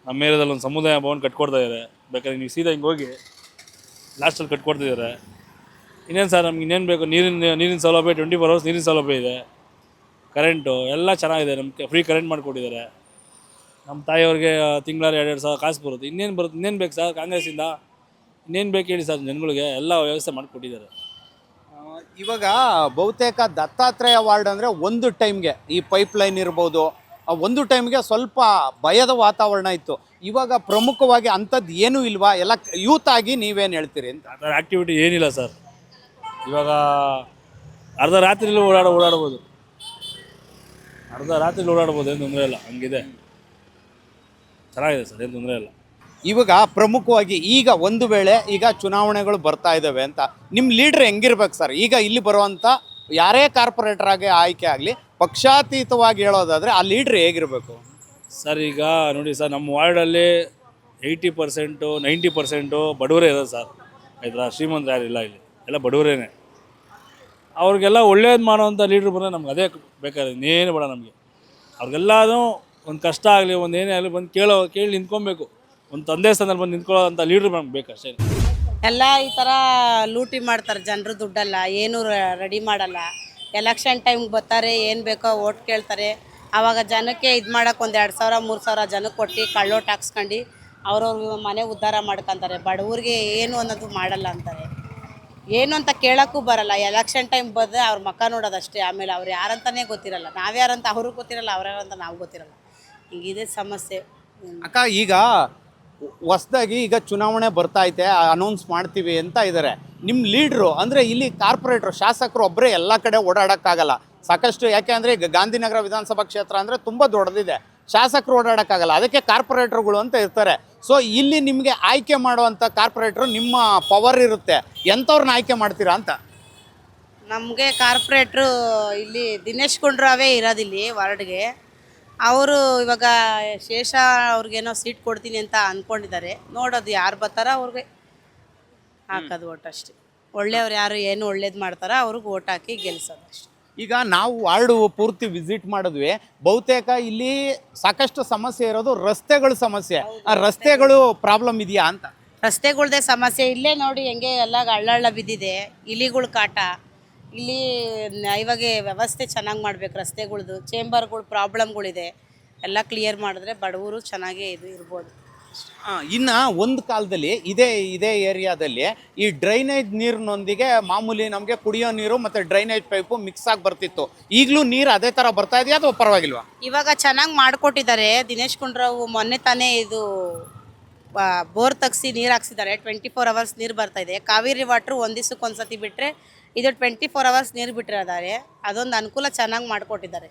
Speaker 6: ನಮ್ಮ ಏರಿಯಾದಲ್ಲಿ ಒಂದು ಸಮುದಾಯ ಭವನ ಕಟ್ಕೊಡ್ತಾ ಇದ್ದಾರೆ. ಬೇಕಾದ್ರೆ ನೀವು ಸೀದಾ ಹಿಂಗೆ ಹೋಗಿ ಲಾಸ್ಟಲ್ಲಿ ಕಟ್ಕೊಡ್ತಿದ್ದಾರೆ. ಇನ್ನೇನು ಸರ್, ನಮ್ಗೆ ಇನ್ನೇನು ಬೇಕು? ನೀರಿನ ಸೌಲಭ್ಯ 24 hours ನೀರಿನ ಸೌಲಭ್ಯ ಇದೆ, ಕರೆಂಟು ಎಲ್ಲ ಚೆನ್ನಾಗಿದೆ. ನಮಗೆ ಫ್ರೀ ಕರೆಂಟ್ ಮಾಡಿಕೊಟ್ಟಿದ್ದಾರೆ. ನಮ್ಮ ತಾಯಿಯವ್ರಿಗೆ ತಿಂಗಳ 2-2 ಸಾವಿರ ಕಾಸು ಬರುತ್ತೆ. ಇನ್ನೇನು ಬೇಕು ಸರ್ ಕಾಂಗ್ರೆಸ್ಸಿಂದ? ಇನ್ನೇನು ಬೇಕು ಹೇಳಿ ಸರ್? ಜನಗಳಿಗೆ ಎಲ್ಲ ವ್ಯವಸ್ಥೆ ಮಾಡಿಕೊಟ್ಟಿದ್ದಾರೆ.
Speaker 1: ಇವಾಗ ಬಹುತೇಕ ದತ್ತಾತ್ರೇಯ ವಾರ್ಡ್ ಅಂದರೆ ಒಂದು ಟೈಮ್ಗೆ ಈ ಪೈಪ್ಲೈನ್ ಇರ್ಬೋದು, ಒಂದು ಟೈಮ್ಗೆ ಸ್ವಲ್ಪ ಭಯದ ವಾತಾವರಣ ಇತ್ತು. ಇವಾಗ ಪ್ರಮುಖವಾಗಿ ಅಂಥದ್ದು ಏನೂ ಇಲ್ವಾ? ಎಲ್ಲ ಯೂತ್ ಆಗಿ ನೀವೇನು ಹೇಳ್ತೀರಿ ಅಂತ?
Speaker 6: ಆ ಥರ ಆ್ಯಕ್ಟಿವಿಟಿ ಏನಿಲ್ಲ ಸರ್. ಇವಾಗ ಅರ್ಧ ರಾತ್ರಿಲೂ ಓಡಾಡ್ಬೋದು, ಏನು ತೊಂದರೆ ಇಲ್ಲ, ಹಂಗಿದೆ, ಚೆನ್ನಾಗಿದೆ ಸರ್, ಏನು ತೊಂದರೆ ಇಲ್ಲ.
Speaker 1: ಇವಾಗ ಪ್ರಮುಖವಾಗಿ ಈಗ ಒಂದು ವೇಳೆ ಈಗ ಚುನಾವಣೆಗಳು ಬರ್ತಾ ಇದ್ದಾವೆ ಅಂತ ನಿಮ್ಮ ಲೀಡ್ರ್ ಹೆಂಗಿರ್ಬೇಕು ಸರ್? ಈಗ ಇಲ್ಲಿ ಬರುವಂಥ ಯಾರೇ ಕಾರ್ಪೊರೇಟರ್ ಆಗಿ ಆಯ್ಕೆ ಆಗಲಿ, ಪಕ್ಷಾತೀತವಾಗಿ ಹೇಳೋದಾದರೆ ಆ ಲೀಡ್ರ್ ಹೇಗಿರಬೇಕು
Speaker 6: ಸರ್? ಈಗ ನೋಡಿ ಸರ್, ನಮ್ಮ ವಾರ್ಡಲ್ಲಿ 80% 90% ಬಡವರೇ ಇರೋದು ಸರ್. ಆಯ್ತಾ? ಶ್ರೀಮಂತರು ಯಾರಿಲ್ಲ ಇಲ್ಲಿ, ಎಲ್ಲ ಬಡವರೇನೆ. ಅವ್ರಿಗೆಲ್ಲ ಒಳ್ಳೇದು ಮಾಡೋವಂಥ ಲೀಡ್ರ್ ಬಂದರೆ ನಮ್ಗೆ ಅದೇ ಬೇಕಾದ್ರೆ, ಇನ್ನೇನು ಬೇಡ ನಮಗೆ. ಅವ್ರಿಗೆಲ್ಲನೂ ಒಂದು ಕಷ್ಟ ಆಗಲಿ, ಒಂದು ಏನೇ ಆಗಲಿ ಬಂದು ಕೇಳಿ ನಿಂತ್ಕೊಬೇಕು. ಒಂದು ತಂದೆ ಸ್ಥಾನದಲ್ಲಿ ಬಂದು ನಿಂತ್ಕೊಳ್ಳೋಂಥ ಲೀಡ್ರ್ ನಮ್ಗೆ ಬೇಕು ಅಷ್ಟೇ.
Speaker 2: ಎಲ್ಲ ಈ ಥರ ಲೂಟಿ ಮಾಡ್ತಾರೆ, ಜನರು ದುಡ್ಡಲ್ಲ, ಏನೂ ರೆಡಿ ಮಾಡಲ್ಲ. ಎಲೆಕ್ಷನ್ ಟೈಮ್ಗೆ ಬರ್ತಾರೆ, ಏನು ಬೇಕೋ ಓಟ್ ಕೇಳ್ತಾರೆ. ಆವಾಗ ಜನಕ್ಕೆ ಇದು ಮಾಡೋಕೆ 2,000-3,000 ಜನಕ್ಕೆ ಕೊಟ್ಟು ಕಳ್ಳೋಟ್ ಹಾಕ್ಸ್ಕೊಂಡು ಅವ್ರವ್ರ ಮನೆ ಉದ್ಧಾರ ಮಾಡ್ಕೊತಾರೆ. ಬಡವ್ರಿಗೆ ಏನು ಅನ್ನೋದು ಮಾಡಲ್ಲ ಅಂತಾರೆ, ಏನು ಅಂತ ಕೇಳೋಕ್ಕೂ ಬರಲ್ಲ. ಎಲೆಕ್ಷನ್ ಟೈಮ್ ಬಂದರೆ ಅವ್ರ ಮುಖ ನೋಡೋದಷ್ಟೇ. ಆಮೇಲೆ ಅವ್ರು ಯಾರಂತಲೇ ಗೊತ್ತಿರಲ್ಲ, ನಾವ್ಯಾರಂತ ಅವ್ರಿಗೆ ಗೊತ್ತಿರಲ್ಲ, ಅವ್ರ್ಯಾರಂತ ನಾವು ಗೊತ್ತಿರಲ್ಲ. ಹಿಂಗಿದೆ ಸಮಸ್ಯೆ.
Speaker 1: ಅಕ್ಕ, ಈಗ ಹೊಸದಾಗಿ ಈಗ ಚುನಾವಣೆ ಬರ್ತಾ ಐತೆ, ಅನೌನ್ಸ್ ಮಾಡ್ತೀವಿ ಅಂತ ಇದ್ದಾರೆ. ನಿಮ್ಮ ಲೀಡ್ರು ಅಂದರೆ ಇಲ್ಲಿ ಕಾರ್ಪೊರೇಟ್ರು, ಶಾಸಕರು ಒಬ್ಬರೇ ಎಲ್ಲ ಕಡೆ ಓಡಾಡೋಕ್ಕಾಗಲ್ಲ ಸಾಕಷ್ಟು. ಯಾಕೆ ಅಂದರೆ ಈಗ ಗಾಂಧಿನಗರ ವಿಧಾನಸಭಾ ಕ್ಷೇತ್ರ ಅಂದರೆ ತುಂಬ ದೊಡ್ಡದಿದೆ, ಶಾಸಕರು ಓಡಾಡೋಕ್ಕಾಗಲ್ಲ, ಅದಕ್ಕೆ ಕಾರ್ಪೊರೇಟ್ರುಗಳು ಅಂತ ಇರ್ತಾರೆ. ಸೊ ಇಲ್ಲಿ ನಿಮಗೆ ಆಯ್ಕೆ ಮಾಡುವಂಥ ಕಾರ್ಪೊರೇಟ್ರು ನಿಮ್ಮ ಪವರ್ ಇರುತ್ತೆ, ಎಂಥವ್ರನ್ನ ಆಯ್ಕೆ ಮಾಡ್ತೀರಾ ಅಂತ?
Speaker 2: ನಮಗೆ ಕಾರ್ಪೊರೇಟ್ರು ಇಲ್ಲಿ ದಿನೇಶ್ ಗುಂಡ್ರಾವೇ ಇರೋದಿಲ್ಲಿ ವಾರ್ಡ್ಗೆ. ಅವರು ಇವಾಗ ಶೇಷ ಅವ್ರಿಗೇನೋ ಸೀಟ್ ಕೊಡ್ತೀನಿ ಅಂತ ಅಂದ್ಕೊಂಡಿದ್ದಾರೆ. ನೋಡೋದು ಯಾರು ಬರ್ತಾರ ಅವ್ರಿಗೆ ಹಾಕೋದು ಓಟ್ ಅಷ್ಟೇ. ಒಳ್ಳೆಯವ್ರು ಯಾರು ಏನು ಒಳ್ಳೇದು ಮಾಡ್ತಾರೋ ಅವ್ರಿಗೆ ಓಟ್ ಹಾಕಿ ಗೆಲ್ಸೋದು ಅಷ್ಟೇ.
Speaker 1: ಈಗ ನಾವು ವಾರ್ಡು ಪೂರ್ತಿ ವಿಸಿಟ್ ಮಾಡಿದ್ವಿ. ಬಹುತೇಕ ಇಲ್ಲಿ ಸಾಕಷ್ಟು ಸಮಸ್ಯೆ ಇರೋದು ರಸ್ತೆಗಳ ಸಮಸ್ಯೆ. ಆ ರಸ್ತೆಗಳು ಪ್ರಾಬ್ಲಮ್ ಇದೆಯಾ ಅಂತ?
Speaker 2: ರಸ್ತೆಗಳ್ದೇ ಸಮಸ್ಯೆ. ಇಲ್ಲೇ ನೋಡಿ ಹೆಂಗೆ ಎಲ್ಲ ಹಳ್ಳ ಬಿದ್ದಿದೆ, ಇಲಿಗಳ ಕಾಟ. ಇಲ್ಲಿ ಇವಾಗ ವ್ಯವಸ್ಥೆ ಚೆನ್ನಾಗಿ ಮಾಡ್ಬೇಕು ರಸ್ತೆಗಳ್ದು. ಚೇಂಬರ್ಗಳು ಪ್ರಾಬ್ಲಮ್ಗಳಿದೆ, ಎಲ್ಲ ಕ್ಲಿಯರ್ ಮಾಡಿದ್ರೆ ಬಡವರು ಚೆನ್ನಾಗೇ ಇರ್ಬೋದು.
Speaker 1: ಇನ್ನು ಒಂದು ಕಾಲದಲ್ಲಿ ಇದೇ ಏರಿಯಾದಲ್ಲಿ ಈ ಡ್ರೈನೇಜ್ ನೀರಿನೊಂದಿಗೆ ಮಾಮೂಲಿ ನಮಗೆ ಕುಡಿಯೋ ನೀರು ಮತ್ತು ಡ್ರೈನೇಜ್ ಪೈಪು ಮಿಕ್ಸ್ ಆಗಿ ಬರ್ತಿತ್ತು. ಈಗಲೂ ನೀರು ಅದೇ ಥರ ಬರ್ತಾ ಇದೆಯಾ ಅಥವಾ ಪರವಾಗಿಲ್ವಾ?
Speaker 2: ಇವಾಗ ಚೆನ್ನಾಗಿ ಮಾಡಿಕೊಟ್ಟಿದ್ದಾರೆ. ದಿನೇಶ್ ಗುಂಡ್ರಾವ್ ಮೊನ್ನೆ ತಾನೇ ಇದು ಬೋರ್ ತೆಗ್ಸಿ ನೀರು ಹಾಕ್ಸಿದ್ದಾರೆ. 24 hours ನೀರು ಬರ್ತಾಯಿದೆ. ಕಾವೇರಿ ವಾಟ್ರು ಒಂದು ದಿವ್ಸಕ್ಕೆ ಒಂದ್ಸತಿ ಬಿಟ್ಟರೆ ಇದು 24 hours ನೀರು ಬಿಟ್ಟಿದ್ದಾರೆ. ಅದೊಂದು ಅನುಕೂಲ ಚೆನ್ನಾಗಿ ಮಾಡಿಕೊಟ್ಟಿದ್ದಾರೆ.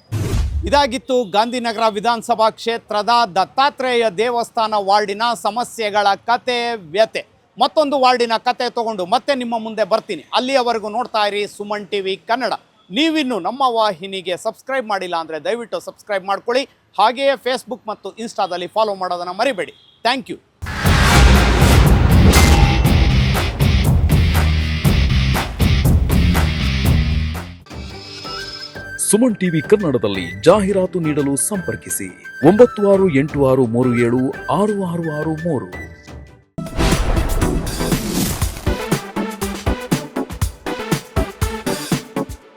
Speaker 1: ಇದಾಗಿತ್ತು ಗಾಂಧಿನಗರ ವಿಧಾನಸಭಾ ಕ್ಷೇತ್ರದ ದತ್ತಾತ್ರೇಯ ದೇವಸ್ಥಾನ ವಾರ್ಡಿನ ಸಮಸ್ಯೆಗಳ ಕತೆ ವ್ಯತೆ. ಮತ್ತೊಂದು ವಾರ್ಡಿನ ಕತೆ ತಗೊಂಡು ಮತ್ತೆ ನಿಮ್ಮ ಮುಂದೆ ಬರ್ತೀನಿ. ಅಲ್ಲಿಯವರೆಗೂ ನೋಡ್ತಾ ಇರಿ ಸುಮನ್ ಟಿವಿ ಕನ್ನಡ. ನೀವಿನ್ನು ನಮ್ಮ ವಾಹಿನಿಗೆ ಸಬ್ಸ್ಕ್ರೈಬ್ ಮಾಡಿಲ್ಲ ಅಂದರೆ ದಯವಿಟ್ಟು ಸಬ್ಸ್ಕ್ರೈಬ್ ಮಾಡ್ಕೊಳ್ಳಿ. ಹಾಗೆಯೇ ಫೇಸ್ಬುಕ್ ಮತ್ತು ಇನ್ಸ್ಟಾದಲ್ಲಿ ಫಾಲೋ ಮಾಡೋದನ್ನು ಮರಿಬೇಡಿ. Thank you.
Speaker 12: ಸುಮನ್ ಟಿವಿ ಕನ್ನಡದಲ್ಲಿ ಜಾಹೀರಾತು ನೀಡಲು ಸಂಪರ್ಕಿಸಿ 9686376663.